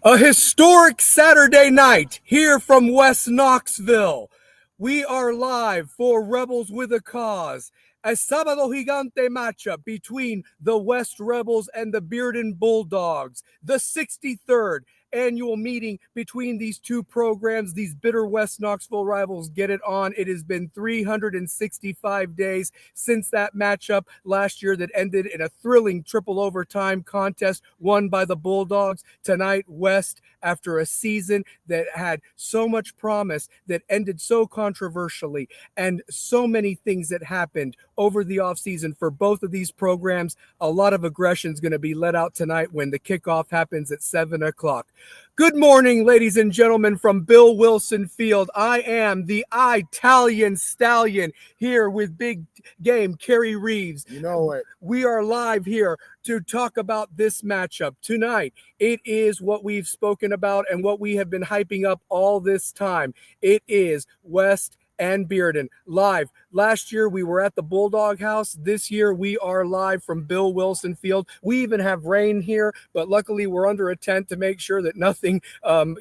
A historic Saturday night here from West Knoxville. We are live for Rebels with a Cause, a Sábado Gigante matchup between the West Rebels and the Bearden Bulldogs, the 63rd annual meeting between these two programs. These bitter West Knoxville rivals get it on. It has been 365 days since that matchup last year that ended in a thrilling triple overtime contest won by the Bulldogs. Tonight, West, after a season that had so much promise, that ended so controversially, and so many things that happened over the offseason for both of these programs, a lot of aggression is going to be let out tonight when the kickoff happens at 7 o'clock. Good morning, ladies and gentlemen, from Bill Wilson Field. I am the Italian Stallion here with Big Game, Kerry Reeves. You know it. We are live here to talk about this matchup tonight. It is what we've spoken about and what we have been hyping up all this time. It is West and Bearden live. Last year we were at the Bulldog House. This year we are live from Bill Wilson Field. We even have rain here, but luckily we're under a tent to make sure that nothing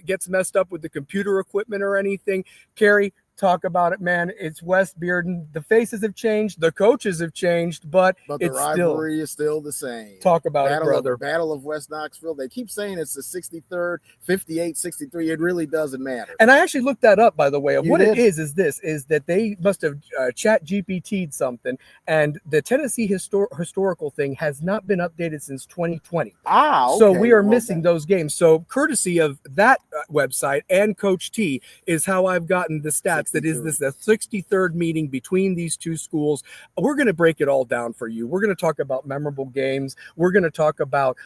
gets messed up with the computer equipment or anything. Kerry, talk about it, man. It's West Bearden. The faces have changed, the coaches have changed, but the it's rivalry is still the same. Talk about it, brother. Battle of West Knoxville. They keep saying it's the 63rd, 58, 63. It really doesn't matter. And I actually looked that up, by the way. Of You what did? it is that they must have chat GPT'd something, and the Tennessee historical thing has not been updated since 2020. Okay. So we are missing those games. So courtesy of that website and Coach T is how I've gotten the stats. 63. That is this the 63rd meeting between these two schools. We're going to break it all down for you. We're going to talk about memorable games. We're going to talk about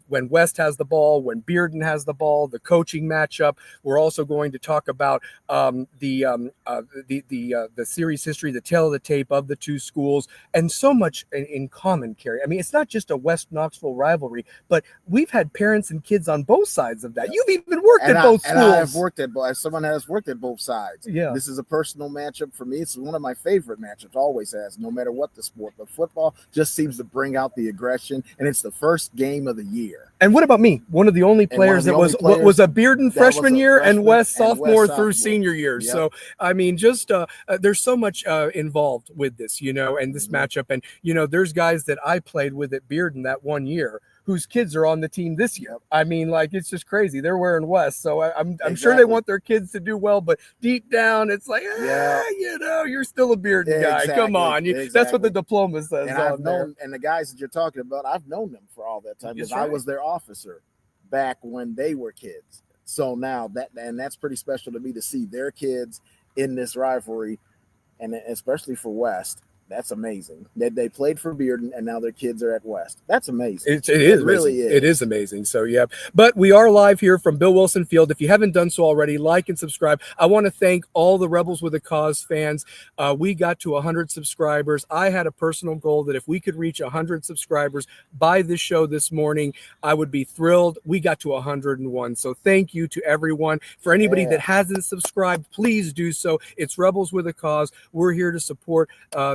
when West has the ball, when Bearden has the ball, the coaching matchup. We're also going to talk about the series history, the tale of the tape of the two schools, and so much in common, Kerry. I mean, it's not just a West Knoxville rivalry, but we've had parents and kids on both sides of that. You've even worked at both schools. And I have worked at both. Someone has worked at both sides. Yeah. This is a personal matchup for me. It's one of my favorite matchups, always has, no matter what the sport. But football just seems to bring out the aggression, and it's the first game of the year. And what about me? One of the only players that was a Bearden freshman year and West sophomore through senior year. Yep. So, I mean, just there's so much involved with this, and this matchup. And, there's guys that I played with at Bearden that one year whose kids are on the team this year. I mean, like, it's just crazy. They're wearing West. So I'm sure they want their kids to do well, but deep down it's like, you're still a Bearden guy. Come on. That's what the diploma says. And the guys that you're talking about, I've known them for all that time because I was their officer back when they were kids. So now that's pretty special to me to see their kids in this rivalry, and especially for West. That's amazing. They played for Bearden, and now their kids are at West. That's amazing. It is really amazing. It is amazing. So, yeah. But we are live here from Bill Wilson Field. If you haven't done so already, like and subscribe. I want to thank all the Rebels with a Cause fans. We got to 100 subscribers. I had a personal goal that if we could reach 100 subscribers by this show this morning, I would be thrilled. We got to 101. So thank you to everyone. For anybody that hasn't subscribed, please do so. It's Rebels with a Cause. We're here to support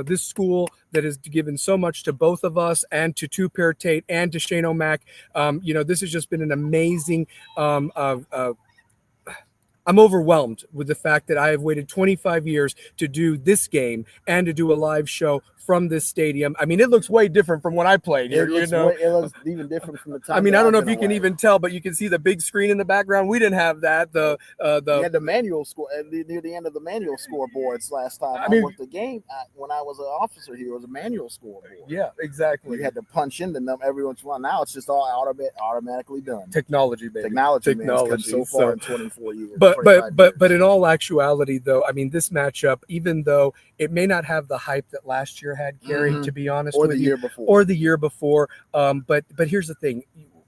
this school that has given so much to both of us and to Two-Pair Tate and to Shane O'Mac. This has just been an amazing I'm overwhelmed with the fact that I have waited 25 years to do this game and to do a live show from this stadium. I mean, it looks way different from when I played here. It looks even different from the time. I mean, I don't know if you can even tell, but you can see the big screen in the background. We didn't have that. We had the manual score near the end of the manual scoreboards last time. I worked the game when I was an officer here. It was a manual scoreboard. Yeah, exactly. You had to punch in the number every once in a while. Now it's just all automatically done. Technology, baby. Technology. So far in 24 years. But in all actuality, though, I mean, this matchup, even though it may not have the hype that last year had, Kerry, to be honest with you, or the year before, but here's the thing.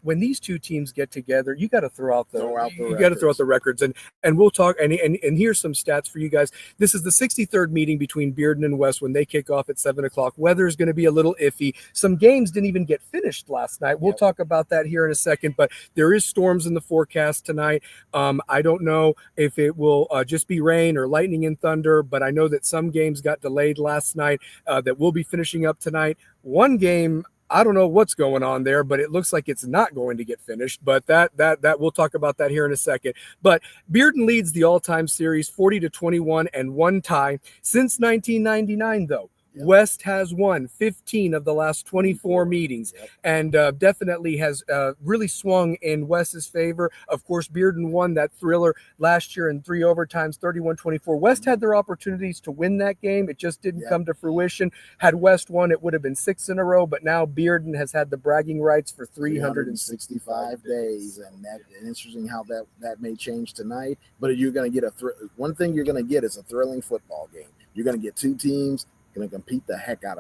When these two teams get together, you got to throw out the records, and we'll talk. And here's some stats for you guys. This is the 63rd meeting between Bearden and West when they kick off at 7 o'clock. Weather is going to be a little iffy. Some games didn't even get finished last night. We'll talk about that here in a second. But there is storms in the forecast tonight. I don't know if it will just be rain or lightning and thunder, but I know that some games got delayed last night that will be finishing up tonight. One game I don't know what's going on there, but it looks like it's not going to get finished. But that we'll talk about that here in a second. But Bearden leads the all-time series 40-21 and one tie. Since 1999, though, West has won 15 of the last 24 meetings, and definitely has really swung in West's favor. Of course, Bearden won that thriller last year in 3 overtimes, 31-24. West had their opportunities to win that game. It just didn't come to fruition. Had West won, it would have been 6 in a row, but now Bearden has had the bragging rights for 365 days. And interesting how that may change tonight. But you're going to get one thing you're going to get is a thrilling football game. You're going to get two teams going to compete the heck out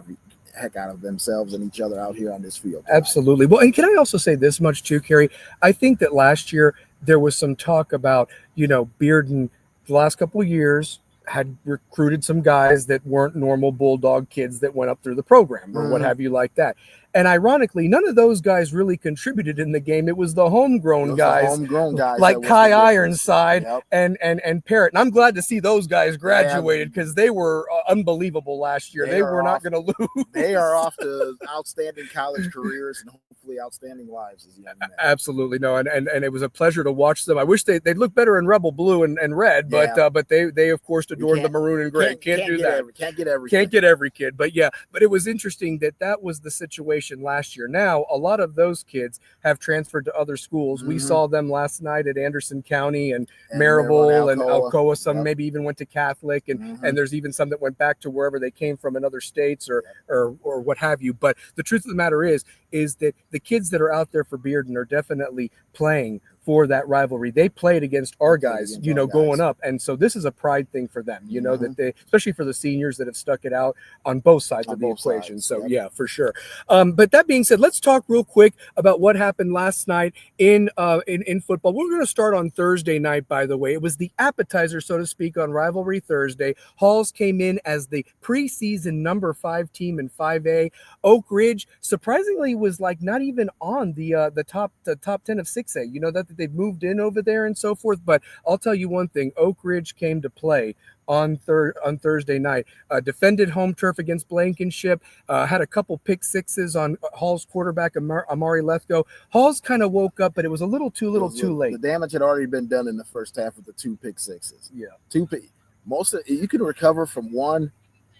of themselves and each other out here on this field tonight. Absolutely. Well, and can I also say this much too, Kerry? I think that last year there was some talk about, Bearden the last couple of years had recruited some guys that weren't normal Bulldog kids that went up through the program or what have you like that. And ironically, none of those guys really contributed in the game. It was the homegrown guys like Kai Ironside and Parrott. And I'm glad to see those guys graduated because they were unbelievable last year. They were not going to lose. They are off to outstanding college careers and hopefully outstanding lives as young men. Absolutely. No, and it was a pleasure to watch them. I wish they'd look better in Rebel Blue and red, but they of course adored the maroon and gray. Can't do that. Can't get every kid. But it was interesting that was the situation last year. Now, a lot of those kids have transferred to other schools. We saw them last night at Anderson County and Marable and Alcoa. Some maybe even went to Catholic, and there's even some that went back to wherever they came from in other states or what have you. But the truth of the matter is that the kids that are out there for Bearden are definitely playing for that rivalry. They played against our guys, going up. And so this is a pride thing for them, that they, especially for the seniors that have stuck it out on both sides of the equation. So yeah, for sure. But that being said, let's talk real quick about what happened last night in football. We're going to start on Thursday night, by the way. It was the appetizer, so to speak, on Rivalry Thursday. Halls came in as the preseason number 5 team in 5A. Oak Ridge, surprisingly, was like not even on the top 10 of 6A. That they've moved in over there and so forth. But I'll tell you one thing, Oak Ridge came to play on Thursday night, defended home turf against Blankenship, had a couple pick sixes on Hall's quarterback, Amari Lethgo. Hall's kind of woke up, but it was a little too late. The damage had already been done in the first half with the 2 pick sixes. You can recover from one,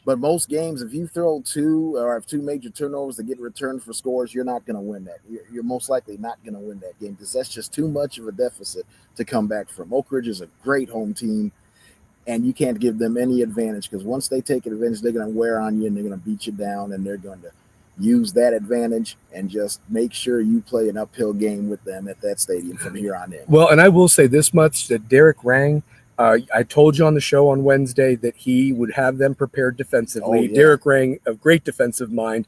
but most games, if you throw 2 or have 2 major turnovers that get returned for scores, you're not going to win that. You're most likely not going to win that game because that's just too much of a deficit to come back from. Oak Ridge is a great home team, and you can't give them any advantage because once they take advantage, they're going to wear on you and they're going to beat you down, and they're going to use that advantage and just make sure you play an uphill game with them at that stadium from here on in. Well, and I will say this much, that Derek Rang, I told you on the show on Wednesday that he would have them prepared defensively. Derek Rang, a great defensive mind,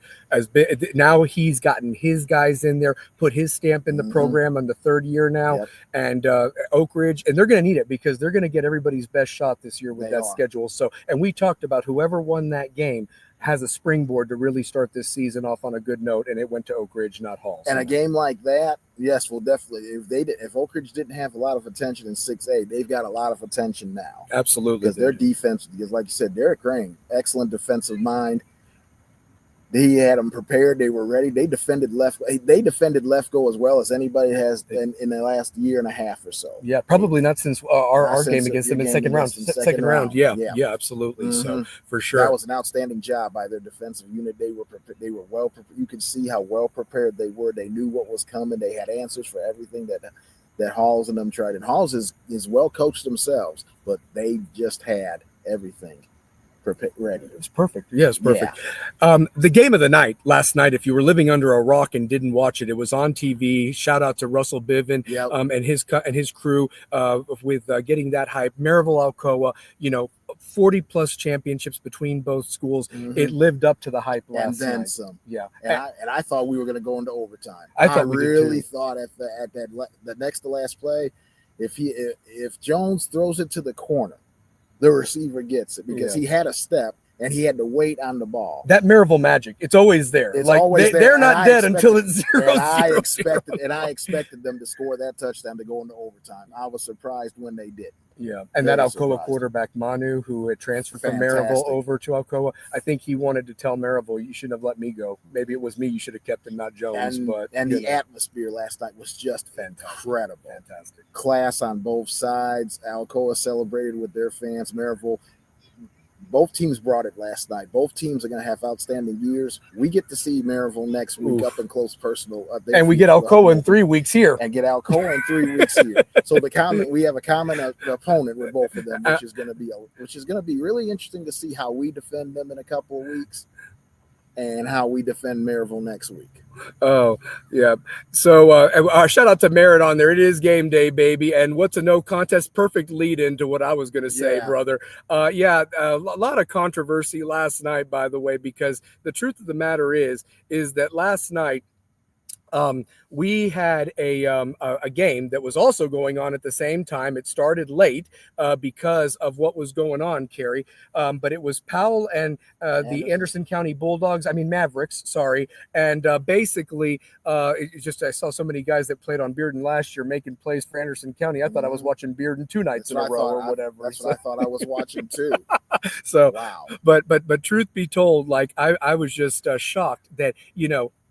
now he's gotten his guys in there, put his stamp in the program on the 3rd year now. And Oak Ridge, and they're going to need it because they're going to get everybody's best shot this year with that schedule. So, and we talked about whoever won that game has a springboard to really start this season off on a good note, and it went to Oak Ridge, not Hall. And a game like that, yes, well, definitely. If Oak Ridge didn't have a lot of attention in 6A, they've got a lot of attention now. Absolutely, because their defense. Because, like you said, Derek Rang, excellent defensive mind. He had them prepared. They were ready. They defended left go as well as anybody has in the last year and a half or so. Yeah, probably not since our game against them in second round. Second round. Yeah, absolutely. So for sure, that was an outstanding job by their defensive unit. They were well prepared. You could see how well prepared they were. They knew what was coming. They had answers for everything that Halls and them tried. And Halls is well coached themselves, but they just had everything ready. It's perfect. Yes, perfect. Yeah. The game of the night last night, if you were living under a rock and didn't watch it, it was on TV. Shout out to Russell Biven and his crew with getting that hype. Maryville Alcoa, 40 plus championships between both schools. It lived up to the hype last night. And then some. Yeah. And I thought we were going to go into overtime. I really thought at the next to last play, if Jones throws it to the corner, the receiver gets it because he had a step and he had to wait on the ball. That Maryville magic, it's always there. It's like always there. They're not dead until it's 0-0. And I expected them to score that touchdown to go into overtime. I was surprised when they did. Yeah, and that Alcoa quarterback Manu, who had transferred from Maryville over to Alcoa, I think he wanted to tell Maryville, "You shouldn't have let me go. Maybe it was me you should have kept him, not Jones." And the atmosphere last night was just incredible. Fantastic. Class on both sides. Alcoa celebrated with their fans. Maryville. Both teams brought it last night. Both teams are going to have outstanding years. We get to see Maryville next week up in close personal. And we get Alcoa in 3 weeks here. And get Alcoa in 3 weeks here. So we have a common opponent with both of them, which is going to be really interesting to see how we defend them in a couple of weeks and how we defend Maryville next week. Oh, yeah. So shout out to Merritt on there. It is game day, baby. And what's a no contest? Perfect lead into what I was going to say, brother. A lot of controversy last night, by the way, because the truth of the matter is that last night, we had a game that was also going on at the same time. It started late because of what was going on, Kerry. But it was Powell and the Anderson County Mavericks, sorry. And basically, I saw so many guys that played on Bearden last year making plays for Anderson County. I thought I was watching Bearden 2 nights in a row or whatever. That's what I thought I was watching too. So, wow. But truth be told, like I was just shocked that,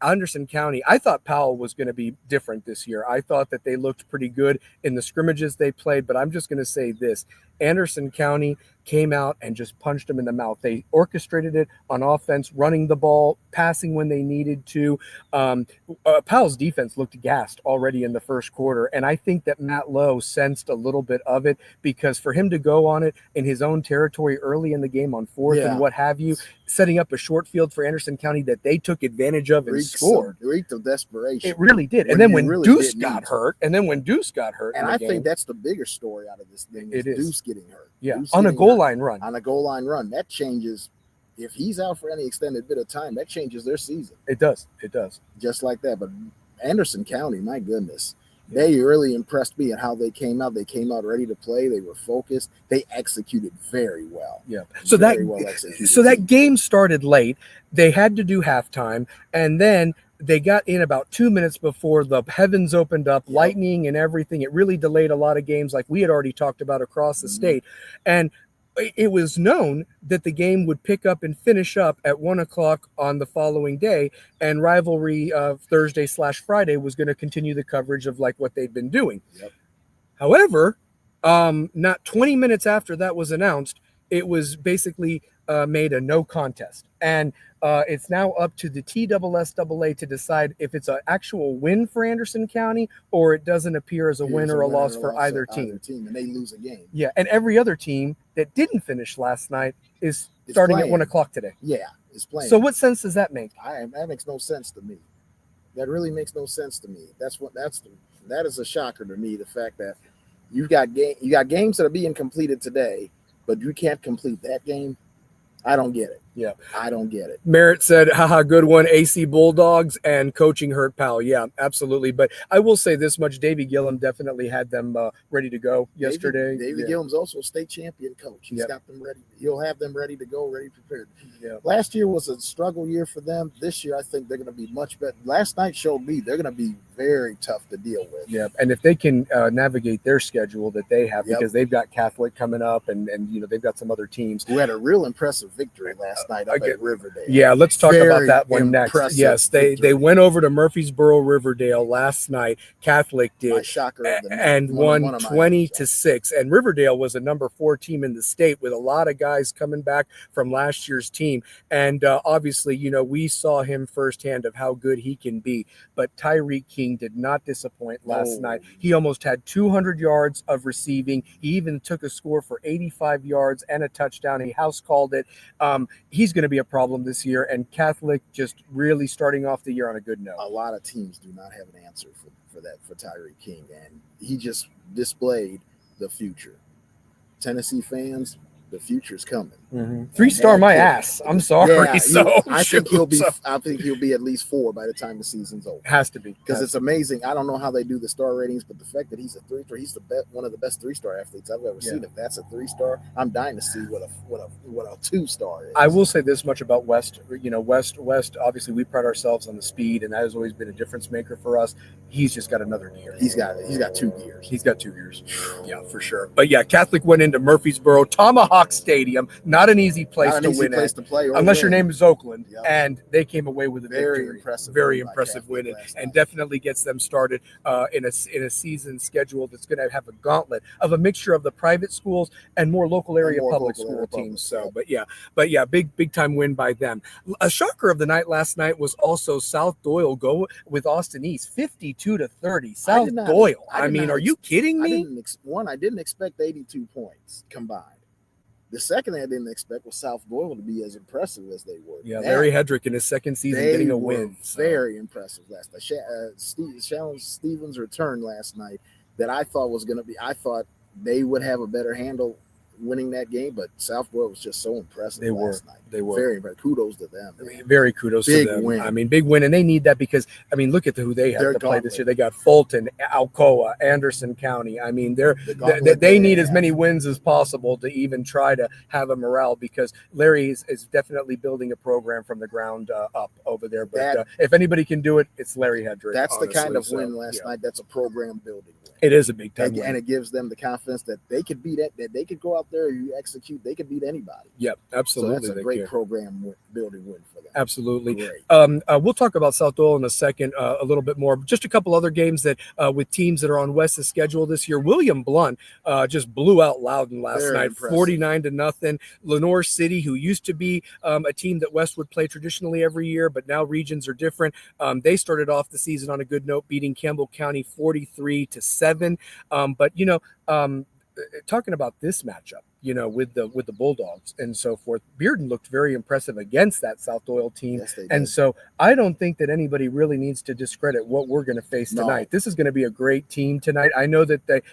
Anderson County, I thought Powell was going to be different this year. I thought that they looked pretty good in the scrimmages they played, but I'm just going to say this. Anderson County came out and just punched them in the mouth. They orchestrated it on offense, running the ball, passing when they needed to. Powell's defense looked gassed already in the first quarter, and I think that Matt Lowe sensed a little bit of it, because for him to go on it in his own territory early in the game on fourth and what have you, setting up a short field for Anderson County that they took advantage of and scored. It reeked of desperation. It really did. And then when Deuce got hurt, and I think that's the bigger story out of this thing is Deuce getting hurt. Yeah, on a goal line run. On a goal line run. That changes. If he's out for any extended bit of time, that changes their season. It does. Just like that. But Anderson County, my goodness, they really impressed me at how they came out. They came out ready to play. They were focused. They executed very well. Yeah. So that game started late. They had to do halftime, and then they got in about 2 minutes before the heavens opened up, lightning and everything. It really delayed a lot of games like we had already talked about across the state. And it was known that the game would pick up and finish up at 1:00 on the following day, and Rivalry Thursday/Friday was going to continue the coverage of like what they'd been doing. Yep. However, not 20 minutes after that was announced, it was basically made a no contest. And it's now up to the TSSAA to decide if it's an actual win for Anderson County or it doesn't appear as a win or a loss for either team. And they lose a game. Yeah, and every other team that didn't finish last night is starting at 1:00 today. Yeah, it's playing. So what sense does that make? That makes no sense to me. That really makes no sense to me. That is a shocker to me. The fact that you got games that are being completed today, but you can't complete that game. I don't get it. Yeah. I don't get it. Merritt said, haha, good one. AC Bulldogs and coaching hurt Powell. Yeah, absolutely. But I will say this much. Davey Gillum definitely had them ready to go yesterday. Davey Gillum's also a state champion coach. He's got them ready. He'll have them ready to go, ready prepared. Yeah. Last year was a struggle year for them. This year, I think they're going to be much better. Last night showed me they're going to be very tough to deal with. Yeah, and if they can navigate their schedule that they have, because they've got Catholic coming up and they've got some other teams. Who had a real impressive victory last night up at Riverdale. Yeah, let's talk about that one next. Yes, they went over to Murfreesboro Riverdale last night. Catholic did. My shocker of the night. And won 20-6. And Riverdale was a number 4 team in the state with a lot of guys coming back from last year's team. And obviously, we saw him firsthand of how good he can be. But Tyreek King did not disappoint last night. He almost had 200 yards of receiving. He even took a score for 85 yards and a touchdown. He house called it. He's going to be a problem this year, and Catholic just really starting off the year on a good note. A lot of teams do not have an answer for Tyreek King, and he just displayed the future. Tennessee fans, the future's coming. Mm-hmm. 3-star my ass. I'm sorry. Yeah, I think he'll be at least 4 by the time the season's over. Has to be, because it's amazing. I don't know how they do the star ratings, but the fact that he's a 3-star, he's one of the best 3-star athletes I've ever seen. If that's a 3-star, I'm dying to see what a 2-star is. I will say this much about West. West. Obviously, we pride ourselves on the speed, and that has always been a difference maker for us. He's just got another gear. He's got 2 gears. He's got 2 gears. Yeah, for sure. But yeah, Catholic went into Murfreesboro Tomahawk Stadium. Not an easy place to win at, unless your name is Oakland, and they came away with a very victory. impressive win, and definitely gets them started in a season schedule that's going to have a gauntlet of a mixture of the private schools and more local area public school teams. So, but yeah, big time win by them. A shocker of the night last night was also South Doyle go with Austin East 52-30. South Doyle. I mean, are you kidding me? I didn't expect 82 points combined. The second thing I didn't expect was South Doyle to be as impressive as they were. Yeah, Larry Hedrick in his second season getting a win. Very impressive last night. Shalon Stevens' return last night that I thought was going to be, I thought they would have a better handle winning that game, but South Doyle was just so impressive last night. They were. Very, very kudos to them. Very kudos to them. Win. I mean, big win, and they need that because, I mean, look at who they have to play this year. They got Fulton, Alcoa, Anderson County. I mean, they need as many wins as possible to even try to have a morale, because Larry is definitely building a program from the ground up over there. But if anybody can do it, it's Larry Hedrick. That's honestly. The kind of win last night. That's a program building win. It is a big time win. And it gives them the confidence that they could beat it, that they could go out there, you execute, they could beat anybody. Yep, absolutely. So that's a great program building win for them. Absolutely. We'll talk about South Doyle in a second, a little bit more. Just a couple other games that with teams that are on West's schedule this year. William Blount just blew out Loudon last night, 49-0. Lenore City, who used to be a team that West would play traditionally every year, but now regions are different. They started off the season on a good note, beating Campbell County 43-7. Talking about this matchup, with the Bulldogs and so forth, Bearden looked very impressive against that South Doyle team. Yes, and so I don't think that anybody really needs to discredit what we're going to face tonight. This is going to be a great team tonight. I know that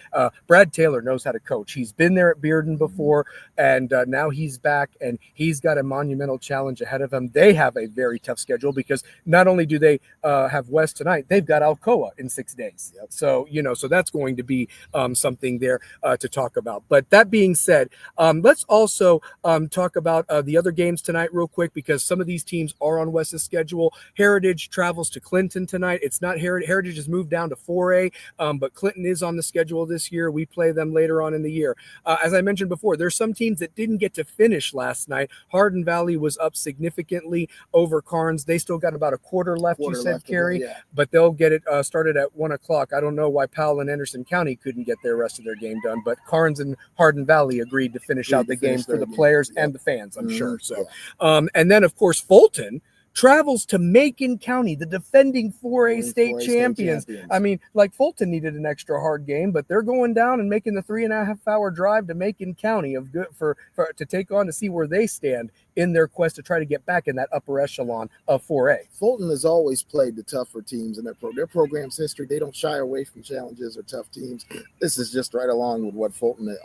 Brad Taylor knows how to coach. He's been there at Bearden before, and now he's back, and he's got a monumental challenge ahead of him. They have a very tough schedule because not only do they have West tonight, they've got Alcoa in 6 days. Yep. So, so that's going to be something there to talk about. But that being said, let's also talk about the other games tonight real quick, because some of these teams are on West's schedule. Heritage travels to Clinton tonight. It's not Heritage has moved down to 4A, but Clinton is on the schedule this year. We play them later on in the year. As I mentioned before, there's some teams that didn't get to finish last night. Hardin Valley was up significantly over Carnes. They still got about a quarter left, you said, Carrie, but they'll get it started at 1 o'clock. I don't know why Powell and Anderson County couldn't get their rest of their game done, but Carnes and Hardin Valley agreed to finish out the game for the players and the fans, I'm sure. So, and then of course Fulton travels to Macon County, the defending 4A state champions. I mean, like, Fulton needed an extra hard game, but they're going down and making the 3.5-hour drive to Macon County to take on to see where they stand in their quest to try to get back in that upper echelon of 4A. Fulton has always played the tougher teams in their program's history. They don't shy away from challenges or tough teams. This is just right along with what Fulton has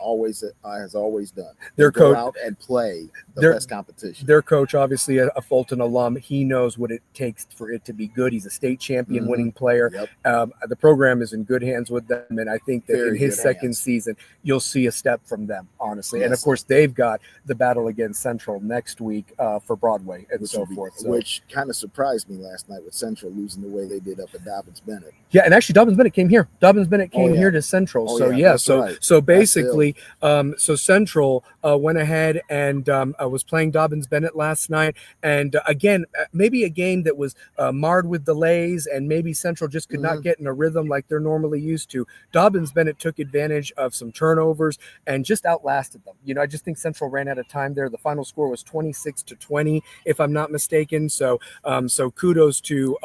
always done. Their coach go out and play the best competition. Their coach, obviously a Fulton alum, he knows what it takes for it to be good. He's a state champion winning player. Yep. The program is in good hands with them, and I think that in his second hands. season, you'll see a step from them, honestly. Yes. And of course, they've got the battle against Central next week for Broadway and so forth. Which kind of surprised me last night with Central losing the way they did up at Dobbins Bennett. Yeah, and actually Dobbins Bennett came here. Dobbins Bennett came here to Central. So basically, so Central went ahead and was playing Dobbins Bennett last night, and again, maybe a game that was marred with delays, and maybe Central just could not get in a rhythm like they're normally used to. Dobbins Bennett took advantage of some turnovers and just outlasted them. I just think Central ran out of time there. The final score was 26-20, if I'm not mistaken. So kudos to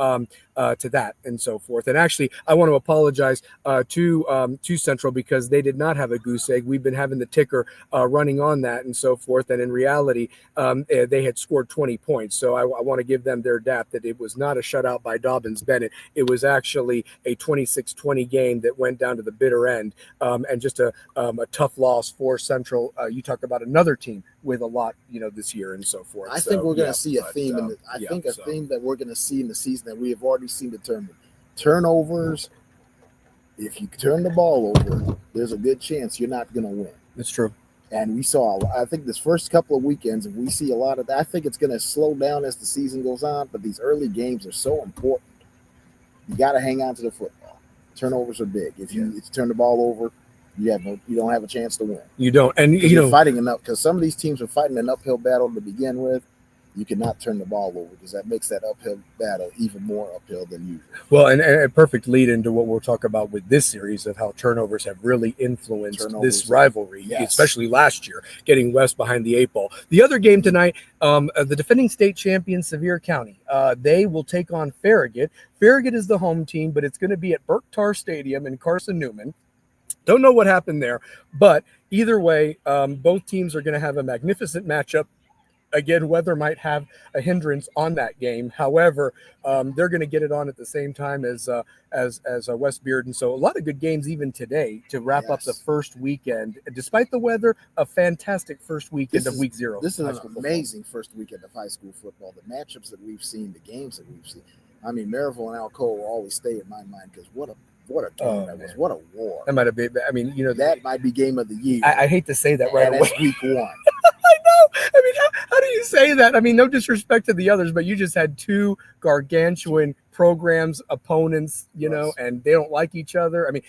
that and so forth. And actually, I want to apologize to Central, because they did not have a goose egg. We've been having the ticker running on that and so forth. And in reality, they had scored 20 points. So I want to give them their dap that it was not a shutout by Dobbins Bennett. It was actually a 26-20 game that went down to the bitter end, and just a tough loss for Central. You talk about another team with a lot, this year and so forth. I think we're going to see a theme. Theme that we're going to see in the season that we have already seen determined. Turnovers. If you turn the ball over, there's a good chance you're not going to win. That's true. And we saw, I think this first couple of weekends, if we see a lot of that, I think it's going to slow down as the season goes on, but these early games are so important. You got to hang on to the football. Turnovers are big. If you turn the ball over, you don't have a chance to win. You don't. And you're fighting enough, because some of these teams are fighting an uphill battle to begin with. You cannot turn the ball over, because that makes that uphill battle even more uphill than usual. Well, and a perfect lead into what we'll talk about with this series of how turnovers have really influenced this rivalry, especially last year, getting West behind the 8 ball. The other game tonight, the defending state champion Sevier County, they will take on Farragut. Farragut is the home team, but it's going to be at Burke Tar Stadium in Carson Newman. Don't know what happened there, but either way, both teams are going to have a magnificent matchup. Again, weather might have a hindrance on that game. However, they're going to get it on at the same time as West Bearden. So a lot of good games even today to wrap up the first weekend. Despite the weather, a fantastic first weekend of week 0. This is an amazing first weekend of high school football. The matchups that we've seen, the games that we've seen. I mean, Maryville and Alcoa will always stay in my mind, because what a game that was. What a war. That might have been, that might be game of the year. I hate to say that right away. That's week 1. I know. I mean, how do you say that? I mean, no disrespect to the others, but you just had 2 gargantuan programs, opponents, and they don't like each other. I mean,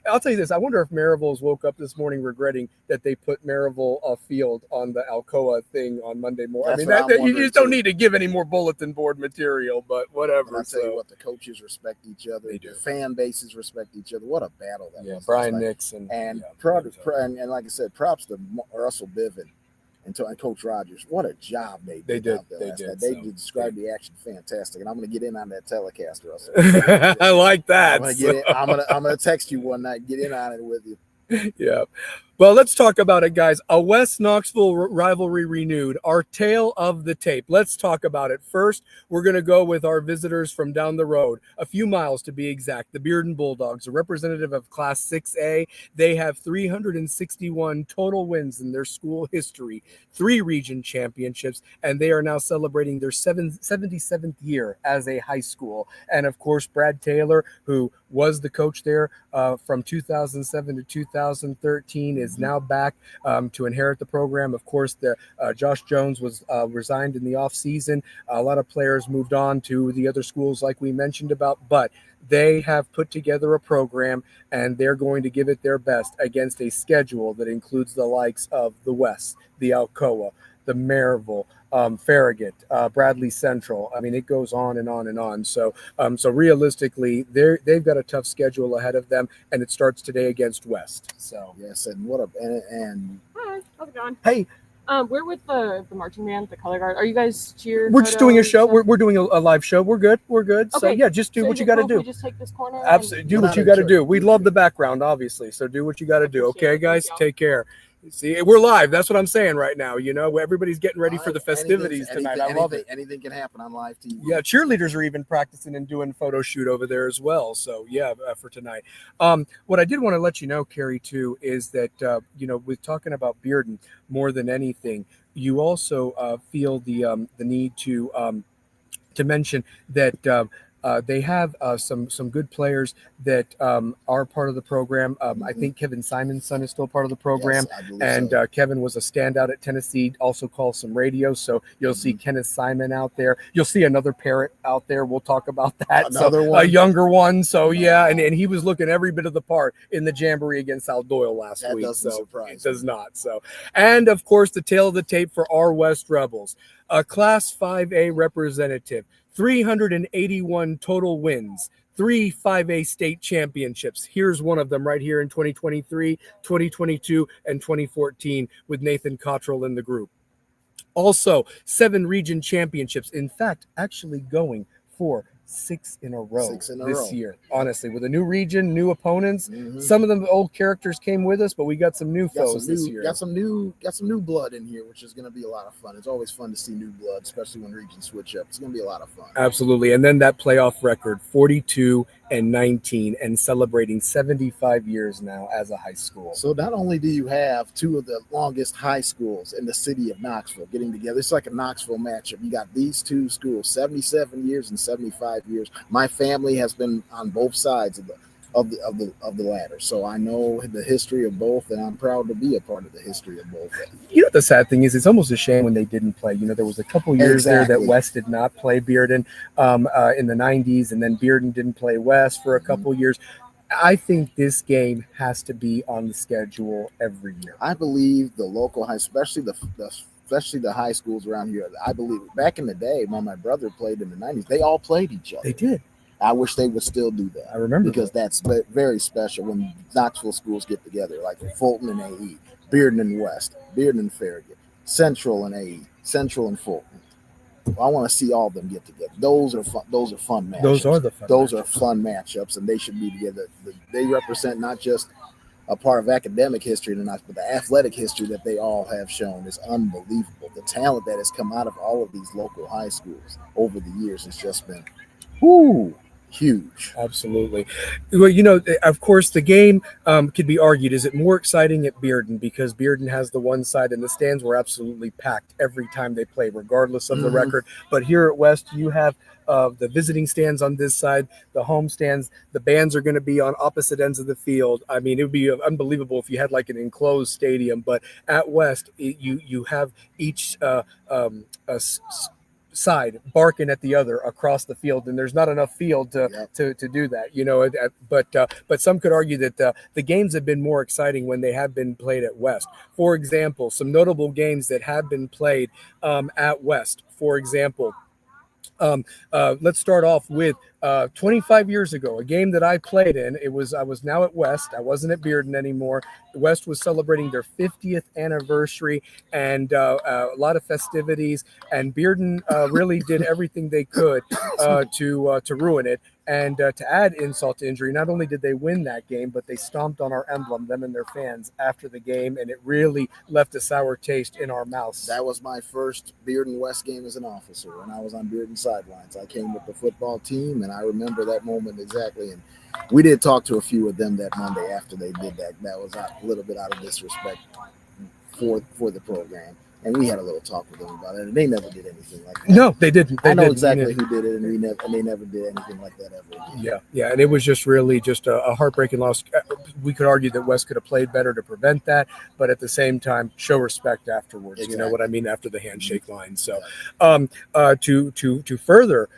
I'll tell you this. I wonder if Maryville's woke up this morning regretting that they put Maryville Field on the Alcoa thing on Monday morning. I mean, you just don't need to give any more bulletin board material, but whatever. And I'll tell you what, the coaches respect each other. They do. The fan bases respect each other. What a battle that was. Brian Nix and like I said, props to Russell Biven and Coach Rogers. What a job they did. They described the action fantastic, and I'm going to get in on that telecast, Russell. I like that. I'm going to text you one night, get in on it with you. Yeah. Well, let's talk about it, guys. A West Knoxville rivalry renewed. Our tale of the tape. Let's talk about it. First, we're going to go with our visitors from down the road, a few miles to be exact, the Bearden Bulldogs, a representative of Class 6A. They have 361 total wins in their school history, 3 region championships, and they are now celebrating their 77th year as a high school. And, of course, Brad Taylor, who was the coach there from 2007 to 2013, is now back to inherit the program. Of course, Josh Jones was resigned in the offseason. A lot of players moved on to the other schools like we mentioned about, but they have put together a program, and they're going to give it their best against a schedule that includes the likes of the West, the Alcoa, the Maryville, Farragut, Bradley Central. I mean, it goes on and on and on. So realistically, they've got a tough schedule ahead of them, and it starts today against West. So yes, and hi, how's it going? Hey. We're with the marching band, the color guard. Are you guys cheer? We're just doing a show. We're doing a live show. We're good. Okay. So yeah, just do what you got to do. We just take this corner. Absolutely, do what you got to do. We love the background, obviously. So do what you got to do. Okay, guys, take care. See, we're live. That's what I'm saying right now. Everybody's getting ready for the festivities tonight. I love it. Anything can happen on live TV. Yeah, cheerleaders are even practicing and doing photo shoot over there as well. So yeah, for tonight. What I did want to let you know, Carrie, too, is that with talking about Bearden more than anything, you also feel the need to mention that. They have some good players that are part of the program. I think Kevin Simon's son is still part of the program. Yes, and so. Kevin was a standout at Tennessee, also calls some radio. So you'll see Kenneth Simon out there. You'll see another parrot out there. We'll talk about that. A younger one. So yeah, and he was looking every bit of the part in the jamboree against Al Doyle last week. It does not. So, and of course, the tail of the tape for our West Rebels, a Class 5A representative. 381 total wins, 3 5A state championships. Here's one of them right here in 2023, 2022, and 2014 with Nathan Cottrell in the group. Also, 7 region championships. In fact, actually going for 6 in a row this year. Honestly, with a new region, new opponents. Some of them old characters came with us, but we got some new foes this year. Got some new blood in here, which is going to be a lot of fun. It's always fun to see new blood, especially when regions switch up. It's going to be a lot of fun. Absolutely. And then that playoff record, 42 2019 and celebrating 75 years now as a high school. So not only do you have two of the longest high schools in the city of Knoxville getting together, it's like a Knoxville matchup. You got these two schools, 77 years and 75 years. My family has been on both sides of the ladder, so I know the history of both, and I'm proud to be a part of the history of both. You know what the sad thing is? It's almost a shame when they didn't play. You know, there was a couple years there that West did not play Bearden in the 90s, and then Bearden didn't play West for a couple years. I think this game has to be on the schedule every year. I believe the local high, especially the high schools around here. I believe back in the day when my brother played in the 90s, they all played each other. They did. I wish they would still do that. I remember because that's very special when Knoxville schools get together, like Fulton and AE, Bearden and West, Bearden and Farragut, Central and AE, Central and Fulton. I want to see all of them get together. Those are fun. Those are fun matchups. Those are fun matchups, and they should be together. They represent not just a part of academic history tonight, but the athletic history that they all have shown is unbelievable. The talent that has come out of all of these local high schools over the years has just been huge. Absolutely. Well, you know, of course, the game could be argued. Is it more exciting at Bearden because Bearden has the one side and the stands were absolutely packed every time they play, regardless of the record. But here at West, you have the visiting stands on this side, the home stands. The bands are going to be on opposite ends of the field. I mean, it would be unbelievable if you had like an enclosed stadium. But at West, you have each side barking at the other across the field, and there's not enough field to do that, you know. But some could argue that the games have been more exciting when they have been played at West. For example, some notable games that have been played at West. For example, let's start off with 25 years ago, a game that I played in. I was now at West. I wasn't at Bearden anymore. West was celebrating their 50th anniversary and a lot of festivities. And Bearden really did everything they could to ruin it. And to add insult to injury, not only did they win that game, but they stomped on our emblem, them and their fans, after the game, and it really left a sour taste in our mouths. That was my first Bearden West game as an officer, when I was on Bearden sidelines. I came with the football team, and I remember that moment exactly. And we did talk to a few of them that Monday after they did that. That was a little bit out of disrespect for the program. And we had a little talk with them about it, and they never did anything like that. No, they didn't. I know exactly who did it, and they never did anything like that ever again. Yeah, and it was just really just a heartbreaking loss. We could argue that West could have played better to prevent that, but at the same time, show respect afterwards. Exactly. You know what I mean, after the handshake line. So, to further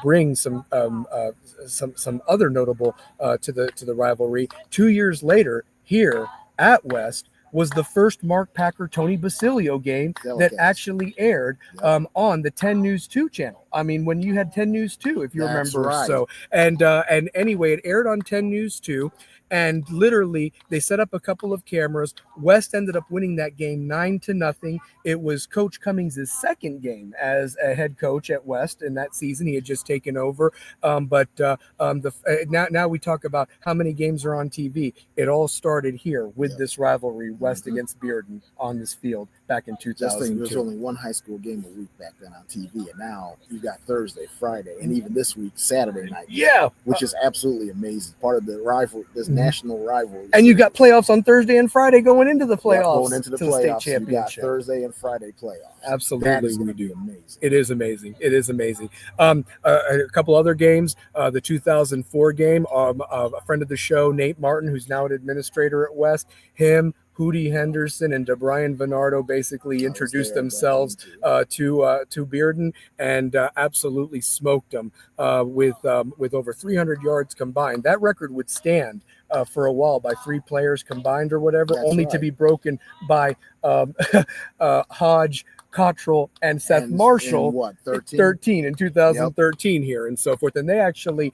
bring some other notable to the rivalry, 2 years later here at West was the first Mark Packer Tony Basilio game that actually aired on the 10 News 2 channel. I mean, when you had 10 News 2, if you remember. Right. So and anyway, it aired on 10 News 2. And literally, they set up a couple of cameras. West ended up winning that game 9-0. It was Coach Cummings' second game as a head coach at West in that season. He had just taken over. Now we talk about how many games are on TV. It all started here with this rivalry, West against Bearden, on this field back in 2002. There's only one high school game a week back then on TV, and now you got Thursday, Friday, and even this week Saturday night. Yeah, which is absolutely amazing. Part of the rivalry, this national rivalry. And you got playoffs on Thursday and Friday going into the playoffs. Going into the state championship. You got Thursday and Friday playoffs. Absolutely, we do. Amazing. It is amazing. It is amazing. A couple other games. The 2004 game. A friend of the show, Nate Martin, who's now an administrator at West. Him, Hootie Henderson, and DeBrian Venardo basically introduced themselves to Bearden and absolutely smoked them with over 300 yards combined. That record would stand for a while by 3 players combined or whatever, to be broken by Hodge, Cottrell, and Seth Marshall. 13 in 2013 here and so forth. And they actually,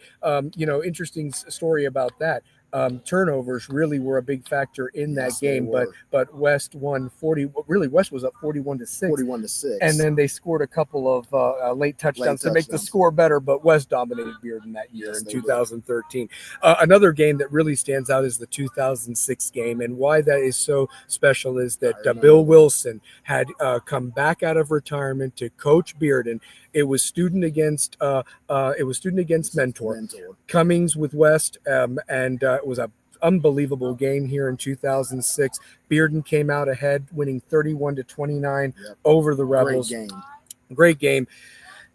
interesting story about that. Turnovers really were a big factor in that game, but West won 40. Really, West was up 41-6. 41-6, and then they scored a couple of late touchdowns to make the score better. But West dominated Bearden that year in 2013. Another game that really stands out is the 2006 game, and why that is so special is that Bill Wilson had come back out of retirement to coach Bearden It was student against mentor. Cummings with West, and it was a unbelievable game here in 2006. Bearden came out ahead, winning 31-29 over the Rebels. Great game.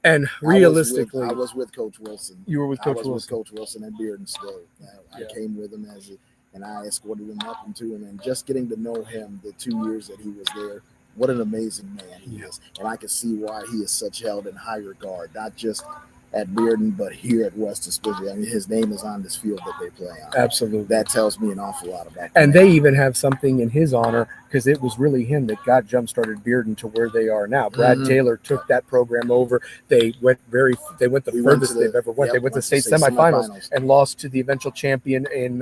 And realistically, I was with Coach Wilson. You were with Coach Wilson. I was with Coach Wilson and Bearden still. I came with him and I escorted him up into him, and just getting to know him the 2 years that he was there. What an amazing man he is. And I can see why he is such held in high regard, not just at Bearden, but here at West especially. I mean, his name is on this field that they play on. Absolutely. That tells me an awful lot about And they even have something in his honor, because it was really him that got jump-started Bearden to where they are now. Brad Taylor took that program over. They went the furthest they've ever went. They went to state semifinals and lost to the eventual champion in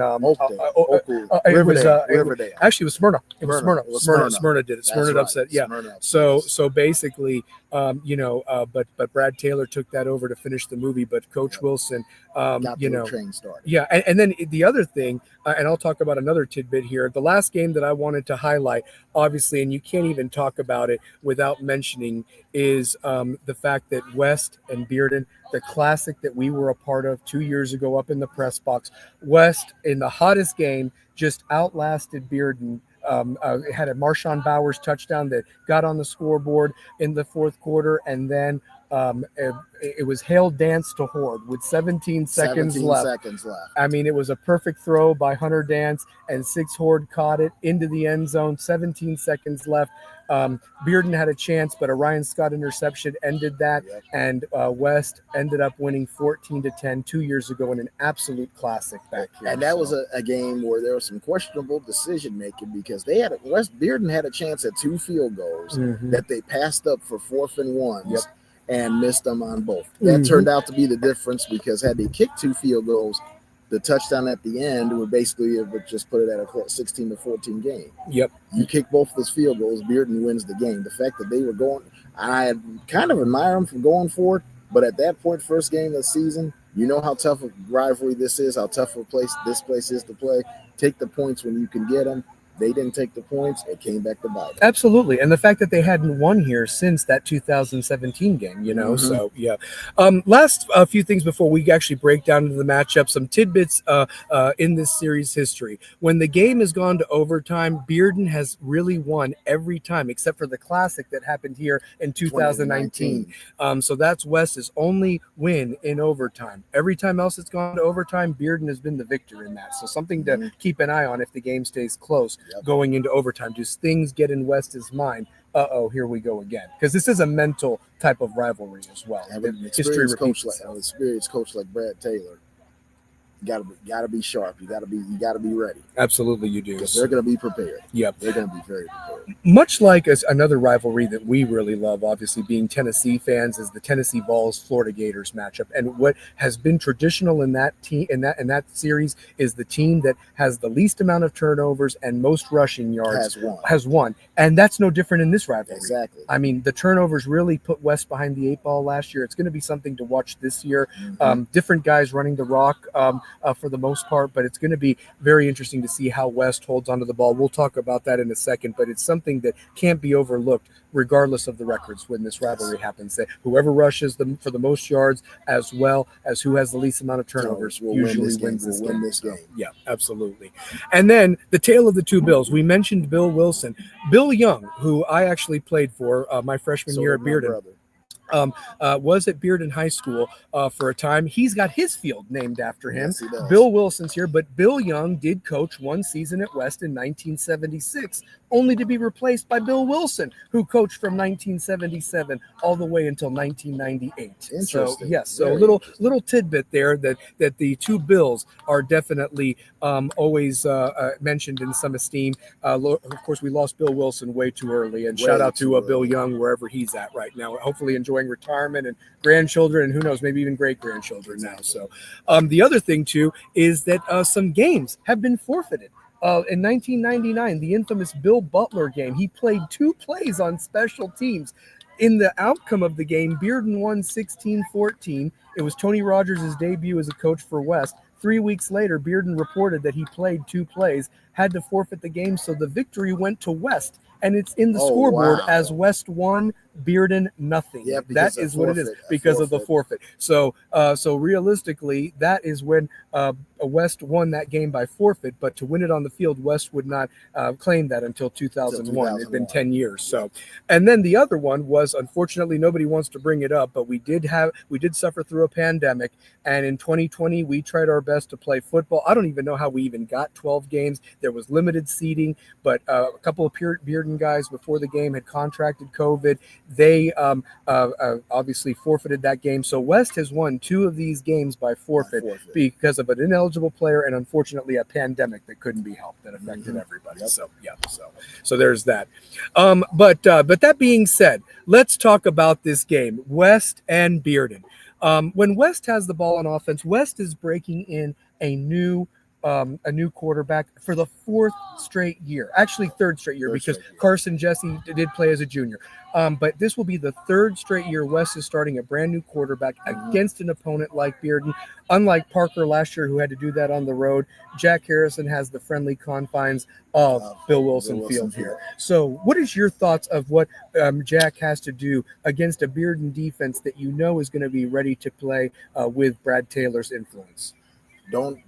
Riverdale. Actually, it was Smyrna. It was Smyrna. Smyrna did it. Smyrna upset. Yeah. So basically, but Brad Taylor took that over to finish the movie. But Coach Wilson, train started. Yeah, and then the other thing, and I'll talk about another tidbit here. The last game that I wanted to highlight, obviously, and you can't even talk about it without mentioning, is the fact that West and Bearden, the classic that we were a part of 2 years ago up in the press box, West in the hottest game just outlasted Bearden. Had a Marshawn Bowers touchdown that got on the scoreboard in the fourth quarter, and then it was Hale Dance to Horde with 17 seconds left. I mean, it was a perfect throw by Hunter Dance, and Six Horde caught it into the end zone. 17 seconds left. Bearden had a chance, but a Ryan Scott interception ended that, and West ended up winning 14-10 2 years ago in an absolute classic back here. And that was a game where there was some questionable decision making, because Bearden had a chance at 2 field goals that they passed up for 4th and 1s. And missed them on both. That turned out to be the difference, because had they kicked 2 field goals, the touchdown at the end would basically have just put it at a 16-14 game. Yep. You kick both those field goals, Bearden wins the game. The fact that they were going, I kind of admire them for going for it, but at that point, first game of the season, you know how tough a rivalry this is, how tough a place this place is to play. Take the points when you can get them. They didn't take the points. It came back to bite them. Absolutely. And the fact that they hadn't won here since that 2017 game, so yeah. Last few things before we actually break down into the matchup, some tidbits in this series history. When the game has gone to overtime, Bearden has really won every time, except for the classic that happened here in 2019. So that's West's only win in overtime. Every time else it's gone to overtime, Bearden has been the victor in that. So something to keep an eye on if the game stays close. Going into overtime. Does things get in West's mind? Here we go again. Because this is a mental type of rivalry as well. An experienced coach like Brad Taylor, you gotta be sharp. You gotta be ready. Absolutely, you do. Because they're gonna be prepared. Yep, they're gonna be very prepared. Much like another rivalry that we really love, obviously being Tennessee fans, is the Tennessee Vols Florida Gators matchup. And what has been traditional in that team in that series is the team that has the least amount of turnovers and most rushing yards has won. And that's no different in this rivalry. Exactly. I mean, the turnovers really put West behind the 8 ball last year. It's going to be something to watch this year. Different guys running the rock. For the most part, but it's going to be very interesting to see how West holds onto the ball. We'll talk about that in a second, but it's something that can't be overlooked regardless of the records when this rivalry happens. That whoever rushes them for the most yards, as well as who has the least amount of turnovers, usually wins this game. Yeah, absolutely. And then the tale of the two Bills. We mentioned Bill Wilson. Bill Young, who I actually played for my freshman year at Bearden. Was at Bearden High School for a time. He's got his field named after him. Yes, Bill Wilson's here, but Bill Young did coach one season at West in 1976, only to be replaced by Bill Wilson, who coached from 1977 all the way until 1998. So yes, so a little tidbit there that the two Bills are definitely always mentioned in some esteem. Of course, we lost Bill Wilson way too early, and shout out to Bill Young wherever he's at right now. Hopefully enjoying retirement and grandchildren, and who knows, maybe even great-grandchildren now. So the other thing too is that some games have been forfeited. In 1999, the infamous Bill Butler game, he played 2 plays on special teams. In the outcome of the game, Bearden won 16-14. It was Tony Rogers' debut as a coach for West. 3 weeks later, Bearden reported that he played 2 plays, had to forfeit the game, so the victory went to West and it's in the Oh, scoreboard wow. as West 1, Bearden nothing. Yeah, That because of is what it is forfeit, a because of the forfeit. forfeit. So realistically, that is when West won that game by forfeit. But to win it on the field, West would not claim that until 2001. It'd been 10 years. So, and then the other one was, unfortunately, nobody wants to bring it up, but we did suffer through a pandemic, and in 2020 we tried our best to play football. I don't even know how we even got 12 games. There was limited seating, but a couple of Bearden guys before the game had contracted COVID. They obviously forfeited that game. So West has won 2 of these games by forfeit because of an ineligible player and unfortunately a pandemic that couldn't be helped that affected everybody. Yep. So there's that. But that being said, let's talk about this game, West and Bearden. When West has the ball on offense, West is breaking in a new quarterback for the 4th straight year, actually 3rd straight year, because Carson Jesse did play as a junior. But this will be the 3rd straight year West is starting a brand new quarterback against an opponent like Bearden. Unlike Parker last year, who had to do that on the road, Jack Harrison has the friendly confines of Bill Wilson Field here. So what is your thoughts of what Jack has to do against a Bearden defense that you know is going to be ready to play with Brad Taylor's influence? Don't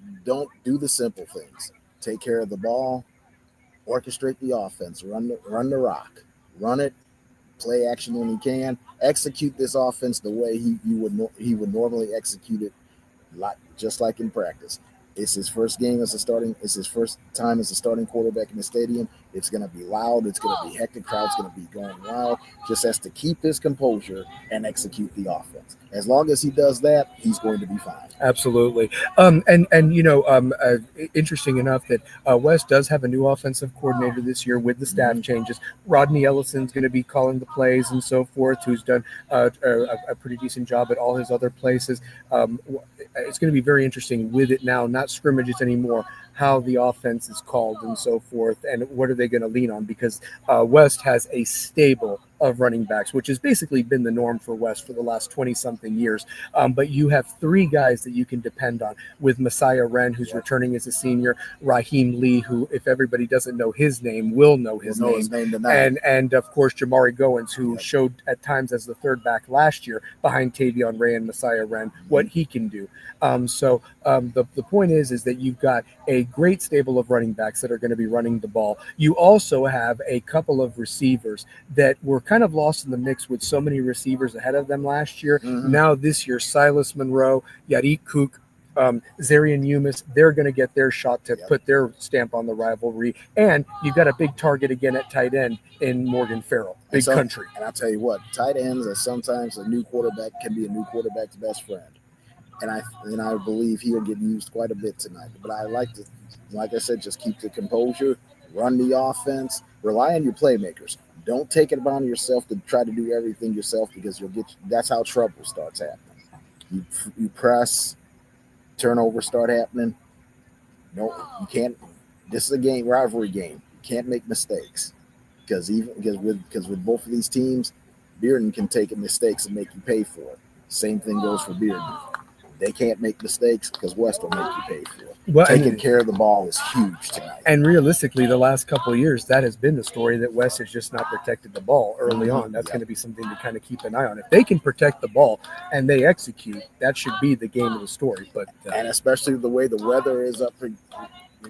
do the simple things. Take care of the ball, orchestrate the offense, run the rock, run it, play action when he can, execute this offense the way he would normally execute it, just like in practice. It's his first game as a starting. It's his first time as a starting quarterback in the stadium. It's going to be loud. It's going to be hectic. Crowd's going to be going wild. Just has to keep his composure and execute the offense. As long as he does that, he's going to be fine. Absolutely. Interesting enough that West does have a new offensive coordinator this year with the staff changes. Rodney Ellison's going to be calling the plays and so forth, who's done a pretty decent job at all his other places. It's going to be very interesting with it now, not scrimmages anymore, how the offense is called and so forth, and what are they going to lean on, because West has a stable of running backs, which has basically been the norm for West for the last 20-something years. But you have 3 guys that you can depend on, with Messiah Wren, who's returning as a senior, Raheem Lee, who, if everybody doesn't know his name, will know his name tonight. And of course, Jamari Goins, who showed at times as the 3rd back last year behind Tavion Ray and Messiah Wren what he can do. The point is that you've got a great stable of running backs that are going to be running the ball. You also have a couple of receivers that were kind of lost in the mix with so many receivers ahead of them last year. Now this year, Silas Monroe, Yarik Cook, Zarian Umis, they're going to get their shot to put their stamp on the rivalry. And you've got a big target again at tight end in Morgan Farrell, big country. And I'll tell you what, tight ends are sometimes a new quarterback can be a new quarterback's best friend. And I believe he'll get used quite a bit tonight. But I like I said, just keep the composure, run the offense, rely on your playmakers. Don't take it upon yourself to try to do everything yourself, because that's how trouble starts happening. You press, turnovers start happening. No, you can't. This is a rivalry game. You can't make mistakes, because with both of these teams, Bearden can take mistakes and make you pay for it. Same thing goes for Bearden. They can't make mistakes because West will make you pay for it. Well, taking care of the ball is huge tonight. And realistically, the last couple of years, that has been the story, that West has just not protected the ball early on. That's going to be something to kind of keep an eye on. If they can protect the ball and they execute, that should be the game of the story. But and especially the way the weather is up,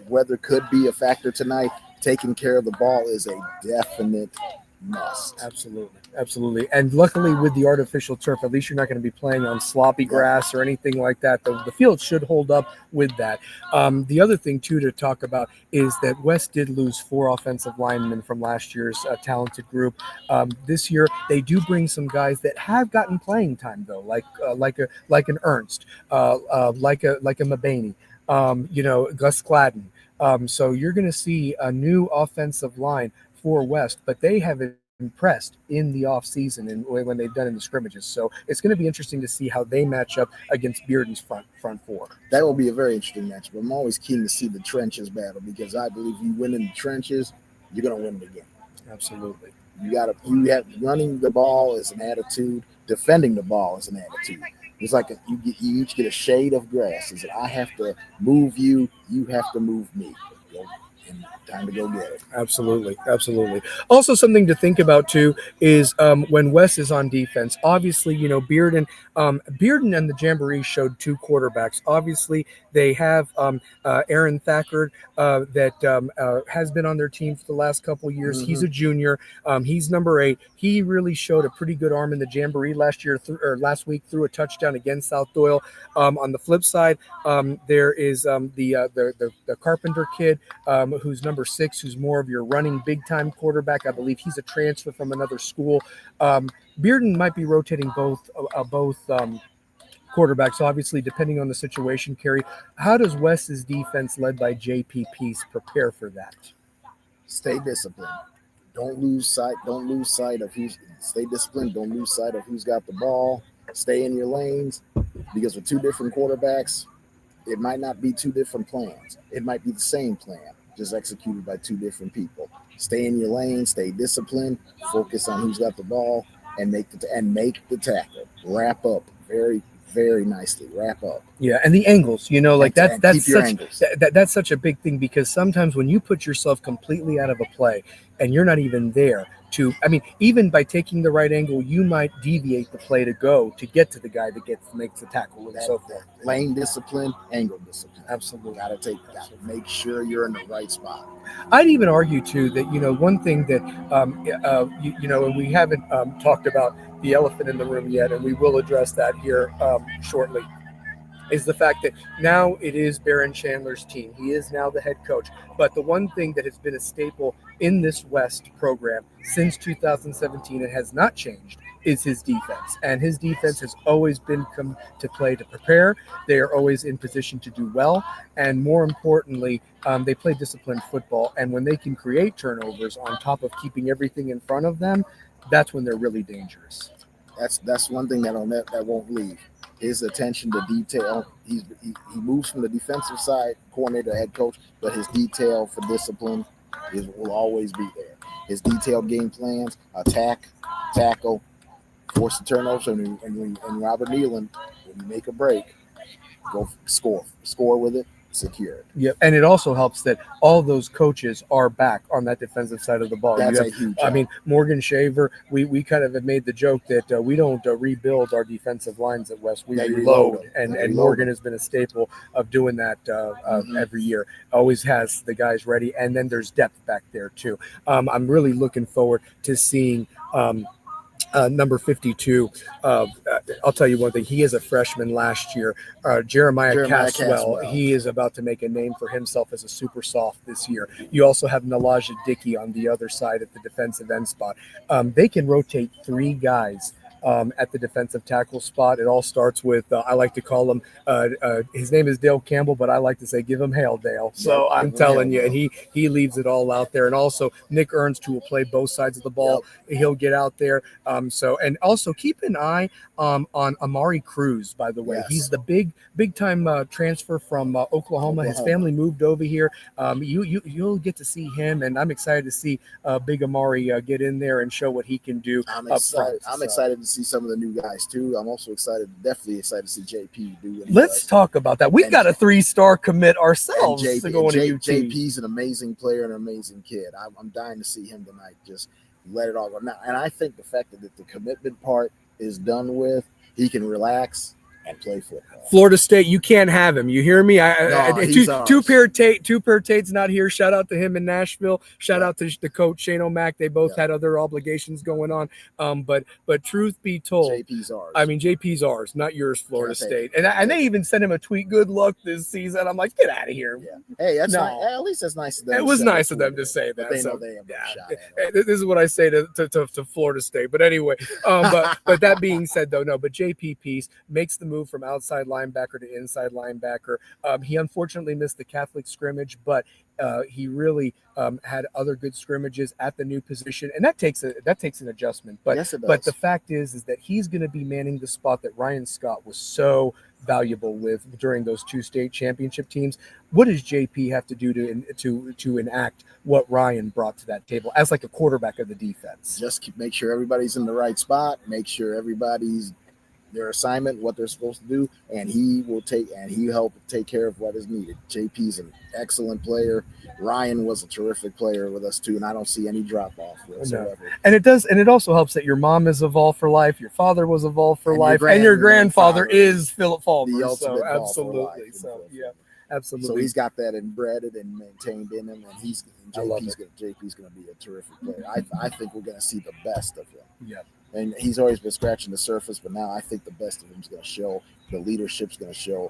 weather could be a factor tonight. Taking care of the ball is a definite must. Absolutely. And luckily, with the artificial turf, at least you're not going to be playing on sloppy grass or anything like that. The field should hold up with that. The other thing, too, to talk about is that West did lose 4 offensive linemen from last year's talented group. This year, they do bring some guys that have gotten playing time, though, like an Ernst, like a Mabaney, Gus Gladden. So you're going to see a new offensive line for West, but they have impressed in the offseason and when they've done in the scrimmages. So it's going to be interesting to see how they match up against Bearden's front 4. That will be a very interesting matchup. I'm always keen to see the trenches battle, because I believe you win in the trenches, you're going to win the game. Absolutely. You have running the ball is an attitude, defending the ball is an attitude. It's like you each get a shade of grass. Is that I have to move you, you have to move me. and time to go get it. Absolutely. Also, something to think about too is when Wes is on defense. Obviously, Bearden and the Jamboree showed two quarterbacks. Obviously, they have Aaron Thacker that has been on their team for the last couple of years. He's a junior. He's number 8. He really showed a pretty good arm in the Jamboree last week, threw a touchdown against South Doyle. On the flip side, there is the Carpenter kid, who's number 6, who's more of your running big time quarterback. I believe he's a transfer from another school. Bearden might be rotating both quarterbacks, obviously, depending on the situation. Kerry, how does Wes's defense, led by JP Peace, prepare for that? Stay disciplined. Don't lose sight of who's. Stay disciplined. Don't lose sight of who's got the ball. Stay in your lanes, because with two different quarterbacks, it might not be two different plans. It might be the same plan, just executed by two different people. Stay in your lane. Stay disciplined. Focus on who's got the ball, and make the tackle. Wrap up very, very nicely. Wrap up. Yeah, and the angles, that's such a big thing, because sometimes when you put yourself completely out of a play and you're not even there even by taking the right angle, you might deviate the play to get to the guy that makes the tackle and so forth. Lane discipline, angle discipline. Absolutely. Gotta make sure you're in the right spot. I'd even argue too that one thing that and we haven't talked about the elephant in the room yet, and we will address that here shortly, is the fact that now it is Baron Chandler's team. He is now the head coach. But the one thing that has been a staple in this West program since 2017 and has not changed is his defense. And his defense has always been come to play to prepare. They are always in position to do well. And more importantly, they play disciplined football. And when they can create turnovers on top of keeping everything in front of them, that's when they're really dangerous. That's one thing that won't leave. His attention to detail. He moves from the defensive side, coordinator to head coach, but his detail for discipline will always be there. His detailed game plans, attack, tackle, force the turnovers, and Robert Nealon, when you make a break, go score with it, secure it. Yeah, and it also helps that all those coaches are back on that defensive side of the ball. That's a huge help. Morgan Shaver, we kind of have made the joke that we don't rebuild our defensive lines at West. We reload. And Morgan has been a staple of doing that every year. Always has the guys ready, and then there's depth back there too. I'm really looking forward to seeing number 52. I'll tell you one thing. He is a freshman last year. Jeremiah Caswell. He is about to make a name for himself as a super soft this year. You also have Nalaja Dickey on the other side at the defensive end spot. They can rotate 3 guys at the defensive tackle spot. It all starts with, I like to call him, his name is Dale Campbell, but I like to say, give him hail, Dale. So I'm telling you, and he leaves it all out there. And also Nick Ernst, who will play both sides of the ball. He'll get out there. And also keep an eye on Amari Cruz, by the way. Yes. He's the big time transfer from Oklahoma. His family moved over here. You'll get to see him, and I'm excited to see big Amari get in there and show what he can do. I'm excited to see some of the new guys too. I'm also definitely excited to see JP do what he Let's does. talk about that. We've got a 3-star commit ourselves to go into UT. JP's an amazing player and an amazing kid. I'm dying to see him tonight. Just let it all go now. And I think the fact that the commitment part is done with, he can relax and play football. Florida State, you can't have him. You hear me? Two-pair Tate's not here. Shout out to him in Nashville. Shout out to the coach Shane O'Mac. They both had other obligations going on. But truth be told, JP's ours. JP's ours, not yours, Florida State. And they even sent him a tweet. Good luck this season. I'm like, get out of here. Yeah. Hey, that's nice. At least that's nice of them. It was nice of them to say that. They know they have a shot at this is what I say to Florida State. But anyway, but that being said, though, no. But JP Peace makes the move from outside linebacker to inside linebacker. He unfortunately missed the Catholic scrimmage, but he really had other good scrimmages at the new position, and that takes an adjustment. But yes, it does. But the fact is that he's going to be manning the spot that Ryan Scott was so valuable with during those 2 state championship teams. What does JP have to do to enact what Ryan brought to that table as like a quarterback of the defense? Just make sure everybody's in the right spot. Make sure everybody's their assignment, what they're supposed to do, and he help take care of what is needed. JP's an excellent player. Ryan was a terrific player with us too, and I don't see any drop off whatsoever. No. And it also helps that your mom is evolved for life, your father was evolved for life, and your grandfather is Philip Fulmer. The ultimate so absolutely. So yeah. Absolutely. So he's got that inbred and maintained in him, and JP's going to be a terrific player. I think we're going to see the best of him. Yeah. And he's always been scratching the surface, but now I think the best of him is going to show. The leadership's going to show.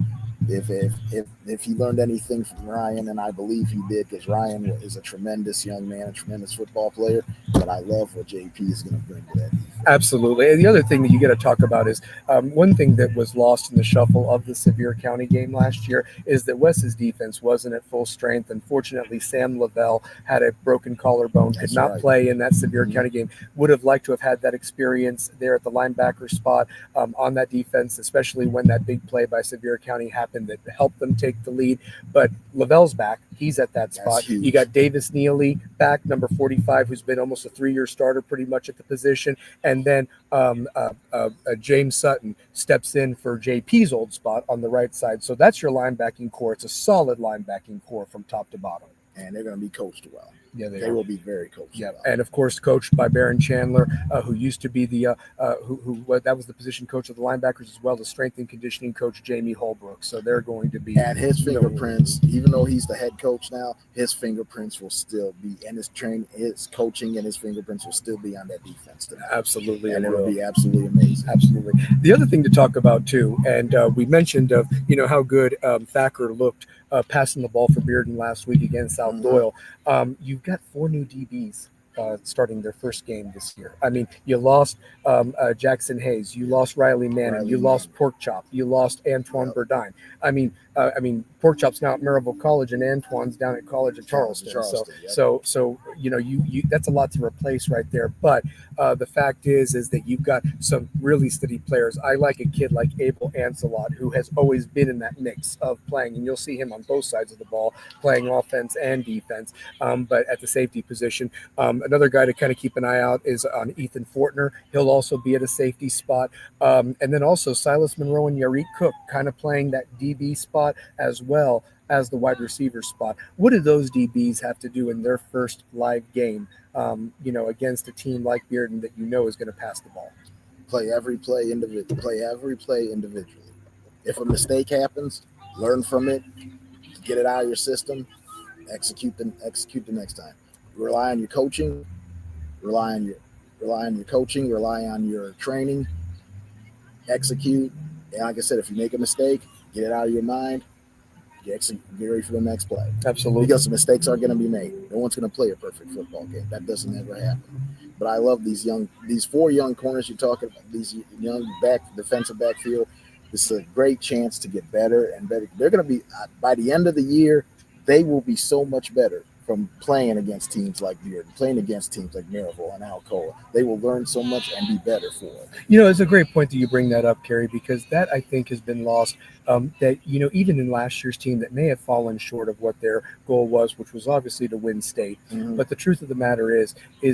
If he learned anything from Ryan, and I believe he did, because Ryan is a tremendous young man, a tremendous football player. But I love what JP is going to bring to that defense. Absolutely. And the other thing that you got to talk about is one thing that was lost in the shuffle of the Sevier County game last year is that Wes's defense wasn't at full strength. Unfortunately, Sam Lavelle had a broken collarbone, could not play in that Sevier County game. Would have liked to have had that experience there at the linebacker spot on that defense, especially when that big play by Sevier County happened that helped them take the lead. But Lavelle's back. He's at that spot. You got Davis Neely back, number 45, who's been almost a 3-year starter pretty much at the position. And then James Sutton steps in for JP's old spot on the right side. So that's your linebacking core. It's a solid linebacking core from top to bottom. And they're going to be coached well. Yeah, they will be very coached. Yeah, well. And of course, coached by Baron Chandler, who used to be the that was the position coach of the linebackers, as well as strength and conditioning coach Jamie Holbrook. So they're going to be. And his fingerprints, even though he's the head coach now, his fingerprints will still be, and his coaching and his fingerprints will still be on that defense tonight. Absolutely, and it'll be absolutely amazing. Absolutely. The other thing to talk about too, and we mentioned of how good Thacker looked passing the ball for Bearden last week against South Doyle. You've got 4 new DBs starting their first game this year. I mean, you lost Jackson Hayes, you lost Riley Manning, you lost Pork Chop, you lost Antoine Burdine. I mean, Pork Chop's now at Maryville College, and Antoine's down at College of Charleston. So you that's a lot to replace right there. But the fact is that you've got some really steady players. I like a kid like Abel Ancelot, who has always been in that mix of playing, and you'll see him on both sides of the ball, playing offense and defense. But at the safety position, another guy to kind of keep an eye out is on Ethan Fortner. He'll also be at a safety spot. And then also Silas Monroe and Yarik Cook kind of playing that DB spot as well as the wide receiver spot. What do those DBs have to do in their first live game, against a team like Bearden that is going to pass the ball? Play every play individually. If a mistake happens, learn from it, get it out of your system, execute the next time. Rely on your coaching, rely on your training, execute. And like I said, if you make a mistake, get it out of your mind, get ready for the next play. Absolutely. Because the mistakes are going to be made. No one's going to play a perfect football game. That doesn't ever happen. But I love these 4 young corners you're talking about, these young defensive backfield. This is a great chance to get better and better. They're going to be, by the end of the year, they will be so much better from playing against teams like Bearden, playing against teams like Maryville and Alcoa. They will learn so much and be better for it. It's a great point that you bring that up, Kerry, because that, I think, has been lost. That, even in last year's team that may have fallen short of what their goal was, which was obviously to win state. Mm-hmm. But the truth of the matter is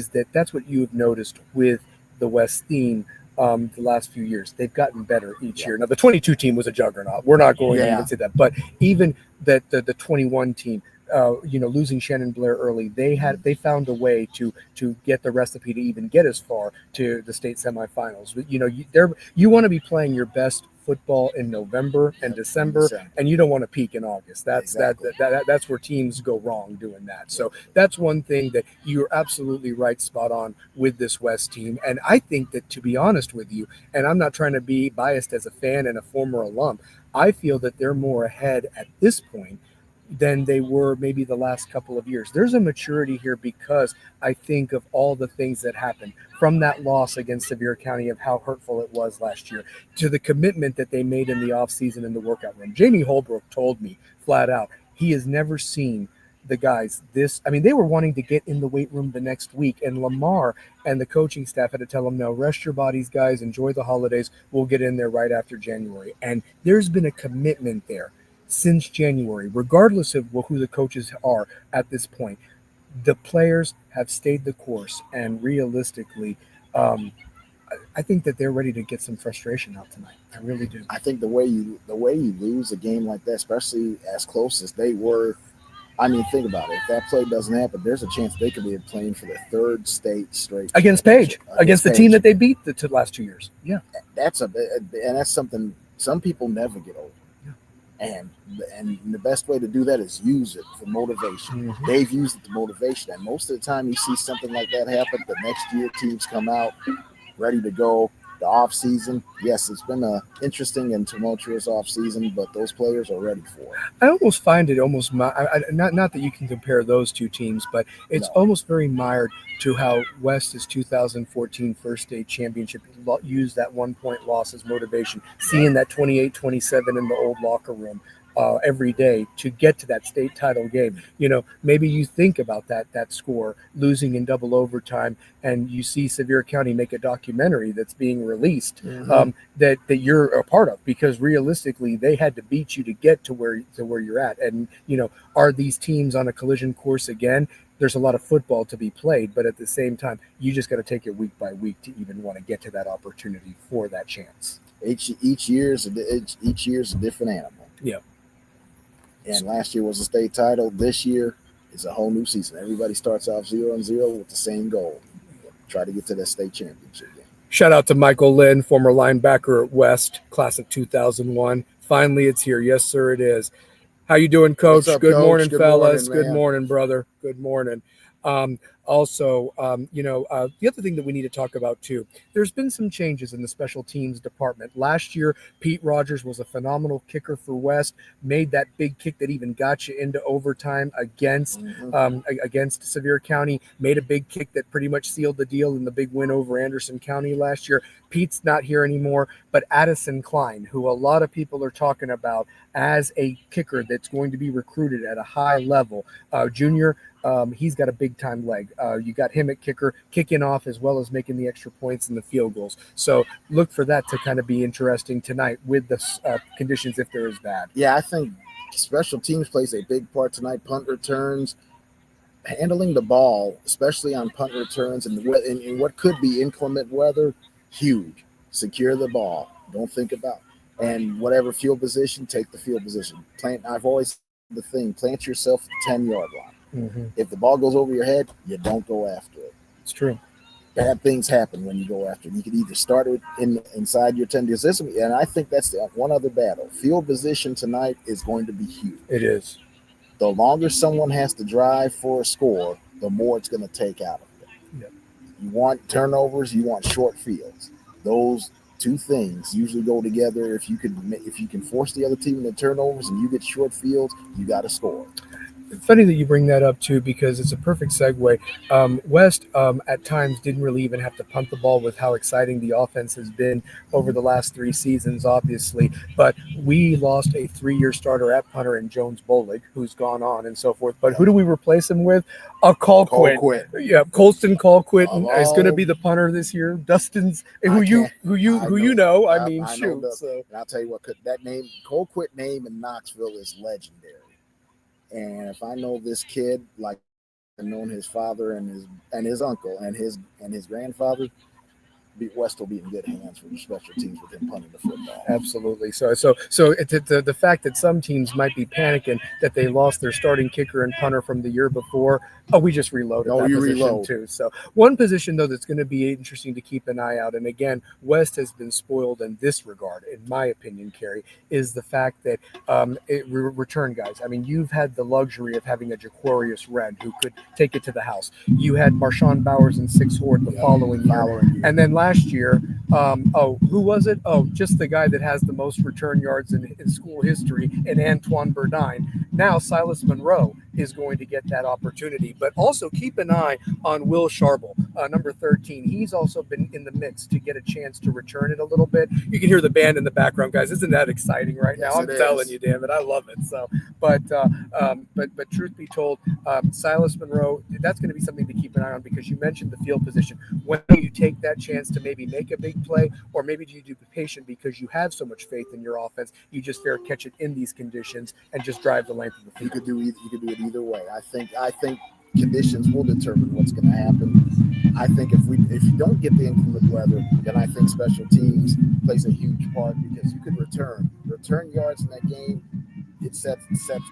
that that's what you have noticed with the West theme the last few years. They've gotten better each year. Now, the 22 team was a juggernaut. We're not going to even say that. But even the 21 team, losing Shannon Blair early, they found a way to get the recipe to even get as far to the state semifinals. You want to be playing your best football in November and December, and you don't want to peak in August. That's where teams go wrong doing that. So that's one thing that you're absolutely right, spot on with this West team. And I think that, to be honest with you, and I'm not trying to be biased as a fan and a former alum, I feel that they're more ahead at this point than they were maybe the last couple of years. There's a maturity here because I think of all the things that happened from that loss against Sevier County, of how hurtful it was last year, to the commitment that they made in the offseason in the workout room. Jamie Holbrook told me flat out, he has never seen the guys they were wanting to get in the weight room the next week, and Lamar and the coaching staff had to tell them, no, rest your bodies, guys, enjoy the holidays, we'll get in there right after January. And there's been a commitment there since January, regardless of who the coaches are at this point. The players have stayed the course, and realistically, I think that they're ready to get some frustration out tonight. I really do. I think the way you lose a game like that, especially as close as they were. I mean, think about it. If that play doesn't happen, there's a chance they could be playing for the third state straight against Page, against the team that they beat the last 2 years. Yeah, that's something some people never get over. Yeah. And the best way to do that is use it for motivation. Mm-hmm. They've used it to motivation, and most of the time you see something like that happen, the next year teams come out ready to go. The off season, yes, it's been a interesting and tumultuous off season, but those players are ready for it. I almost find it almost not that you can compare those two teams, but it's almost very mired to how West's 2014 first state championship used that 1 point loss as motivation, seeing that 28-27 in the old locker room. Every day to get to that state title game. Maybe you think about that score, losing in double overtime, and you see Sevier County make a documentary that's being released that you're a part of, because realistically they had to beat you to get to where you're at. And are these teams on a collision course again? There's a lot of football to be played, but at the same time, you just got to take it week by week to even want to get to that opportunity for that chance. Each year is a different animal. Yeah. And last year was a state title. This year is a whole new season. Everybody starts off 0-0 with the same goal: try to get to that state championship game. Shout out to Michael Lynn, former linebacker at West, class of 2001. Finally, it's here. Yes, sir, it is. How you doing, Coach? What's up, Good Coach? morning, Good fellas. morning, Good morning, brother. Good morning. The other thing that we need to talk about too, there's been some changes in the special teams department. Last year, Pete Rogers was a phenomenal kicker for West, made that big kick that even got you into overtime against Sevier County, made a big kick that pretty much sealed the deal in the big win over Anderson County last year. Pete's not here anymore, but Addison Klein, who a lot of people are talking about as a kicker that's going to be recruited at a high level, junior. He's got a big-time leg. You got him at kicker, kicking off as well as making the extra points and the field goals. So look for that to kind of be interesting tonight with the conditions if there is bad. Yeah, I think special teams plays a big part tonight. Punt returns, handling the ball, especially on punt returns and in what could be inclement weather, huge. Secure the ball. Don't think about it. And whatever field position, take the field position. I've always said the thing, plant yourself at the 10-yard line. Mm-hmm. If the ball goes over your head, you don't go after it. It's true. Bad things happen when you go after it. You can either start it inside your 10 system, and I think that's the one other battle. Field position tonight is going to be huge. It is. The longer someone has to drive for a score, the more it's going to take out of it. Yep. You want turnovers, you want short fields. Those two things usually go together. If you can force the other team into turnovers and you get short fields, you got to score. It's funny that you bring that up too, because it's a perfect segue. West at times didn't really even have to punt the ball with how exciting the offense has been over the last 3 seasons, obviously. But we lost a 3-year starter at punter in Jones Bolig, who's gone on and so forth. But who do we replace him with? A Colquitt. Yeah, Colston Colquitt is going to be the punter this year. Dustin's who you know. I mean, shoot. And I'll tell you what, that name, Colquitt name in Knoxville is legendary. And if I know this kid, like I've known his father and his uncle and his grandfather, West will be in good hands for the special teams with him punting the football. Absolutely. So the fact that some teams might be panicking that they lost their starting kicker and punter from the year before. Oh, we just reloaded that position too. So one position though that's going to be interesting to keep an eye out. And again, West has been spoiled in this regard, in my opinion, Carrie, is the fact that return guys. I mean, you've had the luxury of having a Jaquarius Red who could take it to the house. You had Marshawn Bowers and Six Horde the following year. And then last year, who was it? Oh, just the guy that has the most return yards in school history, and Antoine Bearden. Now Silas Monroe is going to get that opportunity. But also keep an eye on Will Sharble, number 13. He's also been in the mix to get a chance to return it a little bit. You can hear the band in the background, guys. Isn't that exciting right now? I'm telling you, damn it. I love it. So, but truth be told, Silas Monroe, that's going to be something to keep an eye on, because you mentioned the field position. When you take that chance to maybe make a big play, or maybe do you be patient because you have so much faith in your offense, you just fair catch it in these conditions and just drive the length of the field. You could do it either way. I think conditions will determine what's going to happen. I think if you don't get the inclement weather, then I think special teams plays a huge part because you could return yards in that game. It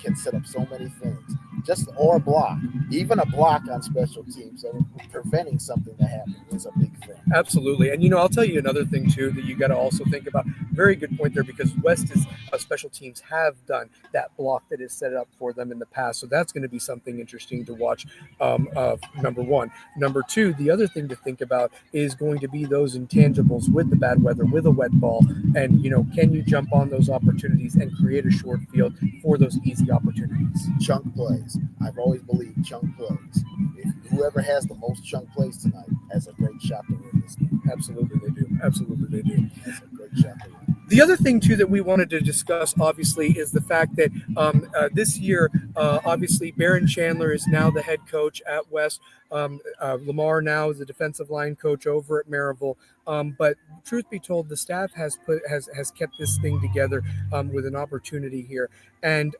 can set up so many things. Just or a block, even a block on special teams, so preventing something to happen is a big thing. Absolutely. And I'll tell you another thing too that you got to also think about. Very good point there, because West is special teams have done that block that is set up for them in the past. So that's going to be something interesting to watch. Number one. Number two, the other thing to think about is going to be those intangibles with the bad weather, with a wet ball, and can you jump on those opportunities and create a short field for those easy opportunities? Chunk plays. I've always believed chunk plays. If whoever has the most chunk plays tonight has a great shot to win this game. Absolutely, they do. Absolutely, they do. That's a great shot to win. The other thing, too, that we wanted to discuss, obviously, is the fact that this year, obviously, Bearden Chandler is now the head coach at West. Lamar now is the defensive line coach over at Maryville. But truth be told, the staff has kept this thing together with an opportunity here. And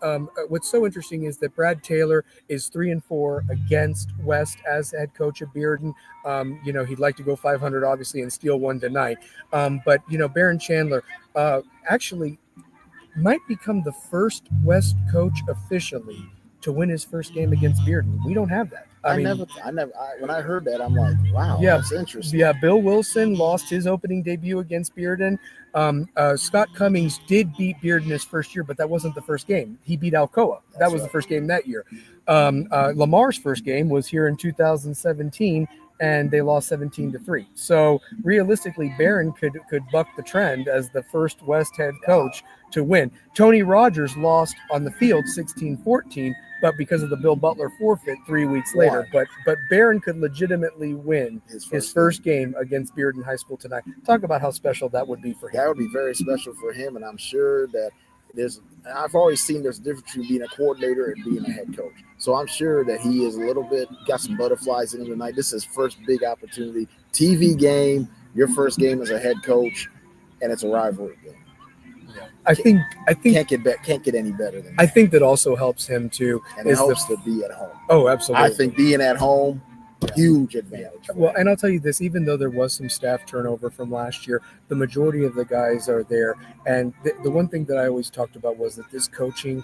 what's so interesting is that Brad Taylor is 3-4 against West as head coach of Bearden. He'd like to go 500, obviously, and steal one tonight. But Bearden Chandler actually might become the first West coach officially to win his first game against Bearden. We don't have that. When I heard that, I'm like, wow, that's interesting. Yeah, Bill Wilson lost his opening debut against Bearden. Scott Cummings did beat Bearden his first year, but that wasn't the first game. He beat Alcoa. That was the first game that year. Lamar's first game was here in 2017, and they lost 17-3. So realistically, Bearden could buck the trend as the first West head coach to win. Tony Rogers lost on the field 16-14, but because of the Bill Butler forfeit 3 weeks later. But Bearden could legitimately win his first game against Bearden High School tonight. Talk about how special that would be for him. That would be very special for him, and I'm sure that I've always seen there's a difference between being a coordinator and being a head coach. So I'm sure that he is a little bit got some butterflies in him tonight. This is his first big opportunity. TV game, your first game as a head coach, and it's a rivalry game. I think can't get any better than that. I think that also helps him too. And it helps to be at home. Oh, absolutely. I think being at home, huge advantage. Well, and I'll tell you this, even though there was some staff turnover from last year, the majority of the guys are there. And the one thing that I always talked about was that this coaching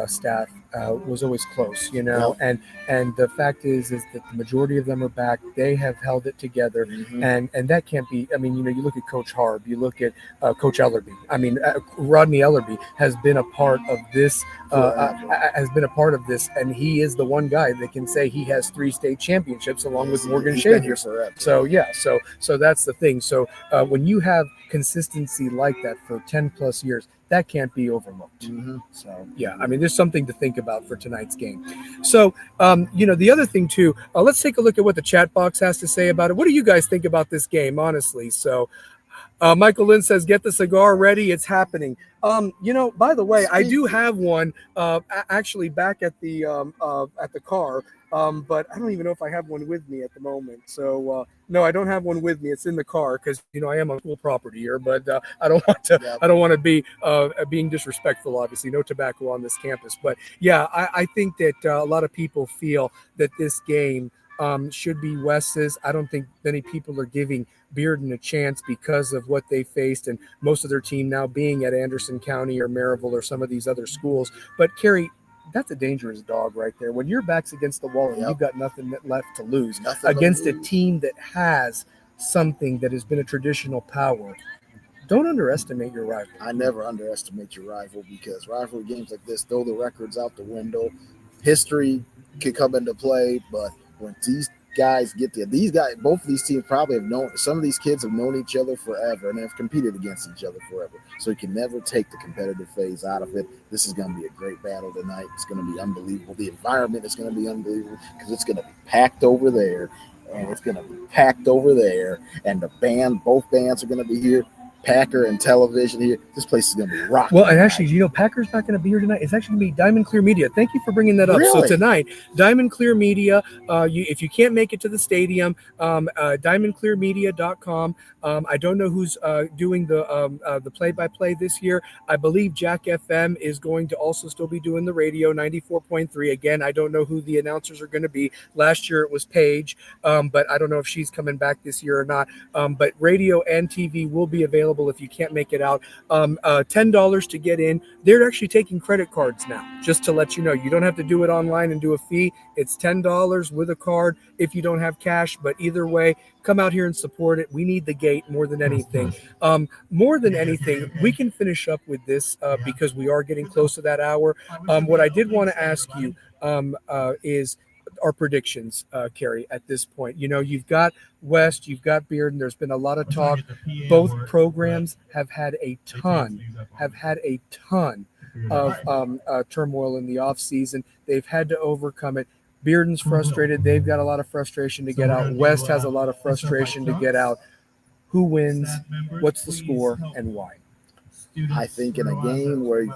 staff was always close, and the fact is that the majority of them are back. They have held it together, and that can't be. I mean, you look at Coach Harb, you look at Coach Ellerby. I mean, Rodney Ellerby has been a part of this. And he is the one guy that can say he has 3 state championships along with Morgan Shaver. So so that's the thing. So when you have consistency like that for 10 plus years, that can't be overlooked. So I mean, there's something to think about for tonight's game. So the other thing too, let's take a look at what the chat box has to say about it. What do you guys think about this game, honestly? So Michael Lynn says, get the cigar ready. It's happening. By the way, I do have one actually back at the car. But I don't even know if I have one with me at the moment. So no, I don't have one with me. It's in the car because I am on school property here. But I don't want to. I don't want to be being disrespectful. Obviously, no tobacco on this campus. But yeah, I think that a lot of people feel that this game should be West's. I don't think many people are giving Bearden a chance because of what they faced, and most of their team now being at Anderson County or Maryville or some of these other schools. But Carrie, that's a dangerous dog right there. When your back's against the wall and you've got nothing left to lose against a team that has something that has been a traditional power, don't underestimate your rival. I never underestimate your rival, because rivalry games like this, throw the records out the window. History could come into play, but when these guys get there, both of these teams probably have known, some of these kids have known each other forever and have competed against each other forever. So you can never take the competitive phase out of it. This is going to be a great battle tonight. It's going to be unbelievable. The environment is going to be unbelievable because it's going to be packed over there, and it's going to be packed over there, and both bands are going to be here. Packer and television here. This place is going to be rocking. Well, and actually, Packer's not going to be here tonight. It's actually going to be Diamond Clear Media. Thank you for bringing that up. Really? So tonight, Diamond Clear Media, if you can't make it to the stadium, diamondclearmedia.com. I don't know who's doing the play-by-play this year. I believe Jack FM is going to also still be doing the radio, 94.3. Again, I don't know who the announcers are going to be. Last year it was Paige, but I don't know if she's coming back this year or not. But radio and TV will be available if you can't make it out. $10 to get in. They're actually taking credit cards now, just to let you know. You don't have to do it online and do a fee. It's $10 with a card if you don't have cash. But either way, come out here and support it. We need the gate more than anything. More than anything, we can finish up with this because we are getting close to that hour. What I did want to ask you is our predictions, Carrie, at this point. You've got West, you've got Bearden. There's been a lot of talk. Both programs have had a ton of turmoil in the offseason. They've had to overcome it. Bearden's frustrated. They've got a lot of frustration to get out. West has a lot of frustration to get out. Who wins? What's the score and why? I think in a game where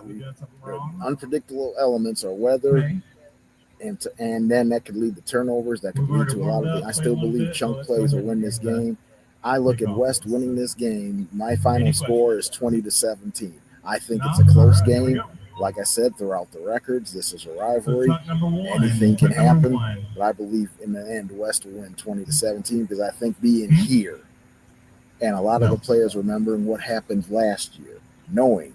unpredictable elements are weather, and then that could lead to turnovers, that could lead to a lot of I still believe chunk plays will win this game. I look at West winning this game. My final score is 20-17. I think it's a close game. Like I said, throughout the records, this is a rivalry. Anything can happen, but I believe in the end, West will win 20-17 because I think being here and a lot of the players remembering what happened last year, knowing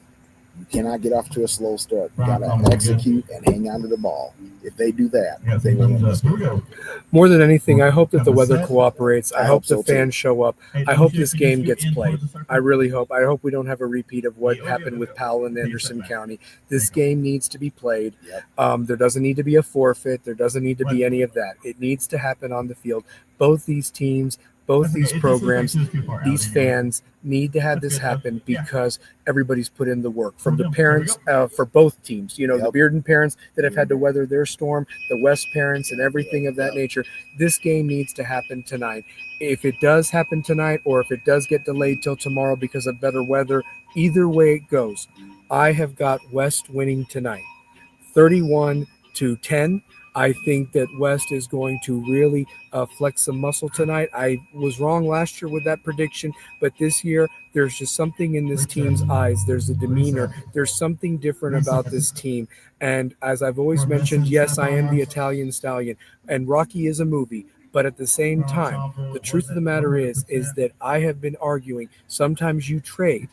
you cannot get off to a slow start. You got to execute and hang on to the ball. If they do that, they will win this game. More than anything, I hope that the weather cooperates. I hope the fans show up. I hope this game gets played. I really hope. I hope we don't have a repeat of what happened with Powell and Anderson County. This game needs to be played. There doesn't need to be a forfeit. There doesn't need to be any of that. It needs to happen on the field. Both these teams, both these programs, these fans need to have this happen because everybody's put in the work. From the parents for both teams, the Bearden parents that have had to weather their storm, the West parents, and everything of that nature. This game needs to happen tonight. If it does happen tonight, or if it does get delayed till tomorrow because of better weather, either way it goes, I have got West winning tonight, 31-10. I think that West is going to really flex some muscle tonight. I was wrong last year with that prediction, but this year there's just something in this team's eyes. There's a demeanor. There's something different about this team. And as I've always mentioned, yes, I am the Italian Stallion, and Rocky is a movie. But at the same time, the truth of the matter is that I have been arguing sometimes you trade,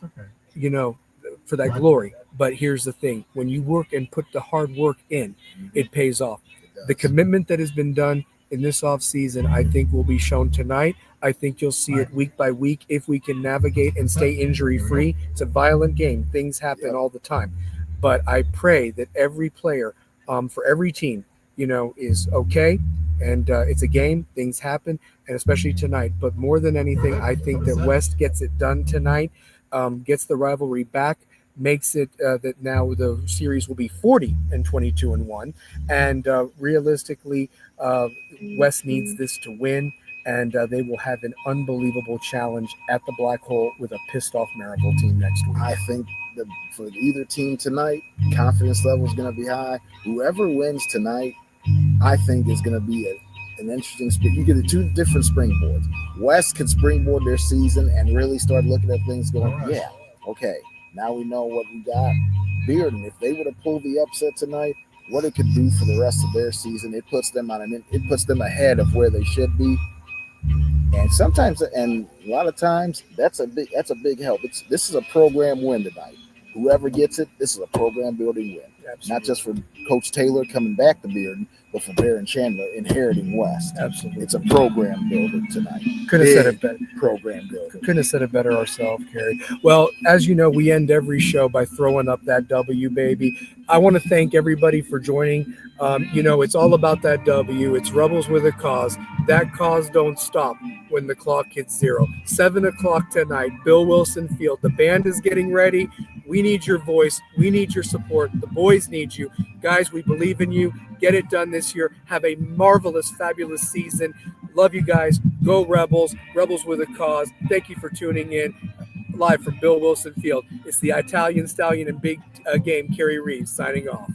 for that glory. But here's the thing. When you work and put the hard work in, it pays off. The commitment that has been done in this offseason, I think, will be shown tonight. I think you'll see it week by week if we can navigate and stay injury-free. It's a violent game. Things happen all the time. But I pray that every player for every team, is okay. And it's a game. Things happen, and especially tonight. But more than anything, I think that West gets it done tonight, gets the rivalry back, makes it that now the series will be 40-22-1, and realistically, West needs this to win, and they will have an unbelievable challenge at the Black Hole with a pissed-off Maryville team next week. I think that for either team tonight, confidence level is going to be high. Whoever wins tonight, I think is going to be an interesting spring. You get the two different springboards. West could springboard their season and really start looking at things going, okay. Now we know what we got. Bearden, if they were to pull the upset tonight, what it could do for the rest of their season, it puts them ahead of where they should be. And sometimes, and a lot of times, that's a big help. This is a program win tonight. Whoever gets it, this is a program building win. Absolutely. Not just for Coach Taylor coming back to Bearden, but for Baron Chandler inheriting West. Absolutely. It's a program builder tonight. Couldn't have said it better. Program builder. Couldn't have said it better ourselves, Carrie. Well, as you know, we end every show by throwing up that W, baby. I want to thank everybody for joining. It's all about that W. It's Rebels with a cause. That cause don't stop when the clock hits 0. 7 o'clock tonight, Bill Wilson Field. The band is getting ready. We need your voice. We need your support. The boys need you. Guys, we believe in you. Get it done this year. Have a marvelous, fabulous season. Love you guys. Go Rebels. Rebels with a cause. Thank you for tuning in. live from Bill Wilson Field. It's the Italian Stallion and Big Game, Kerry Reeves, signing off.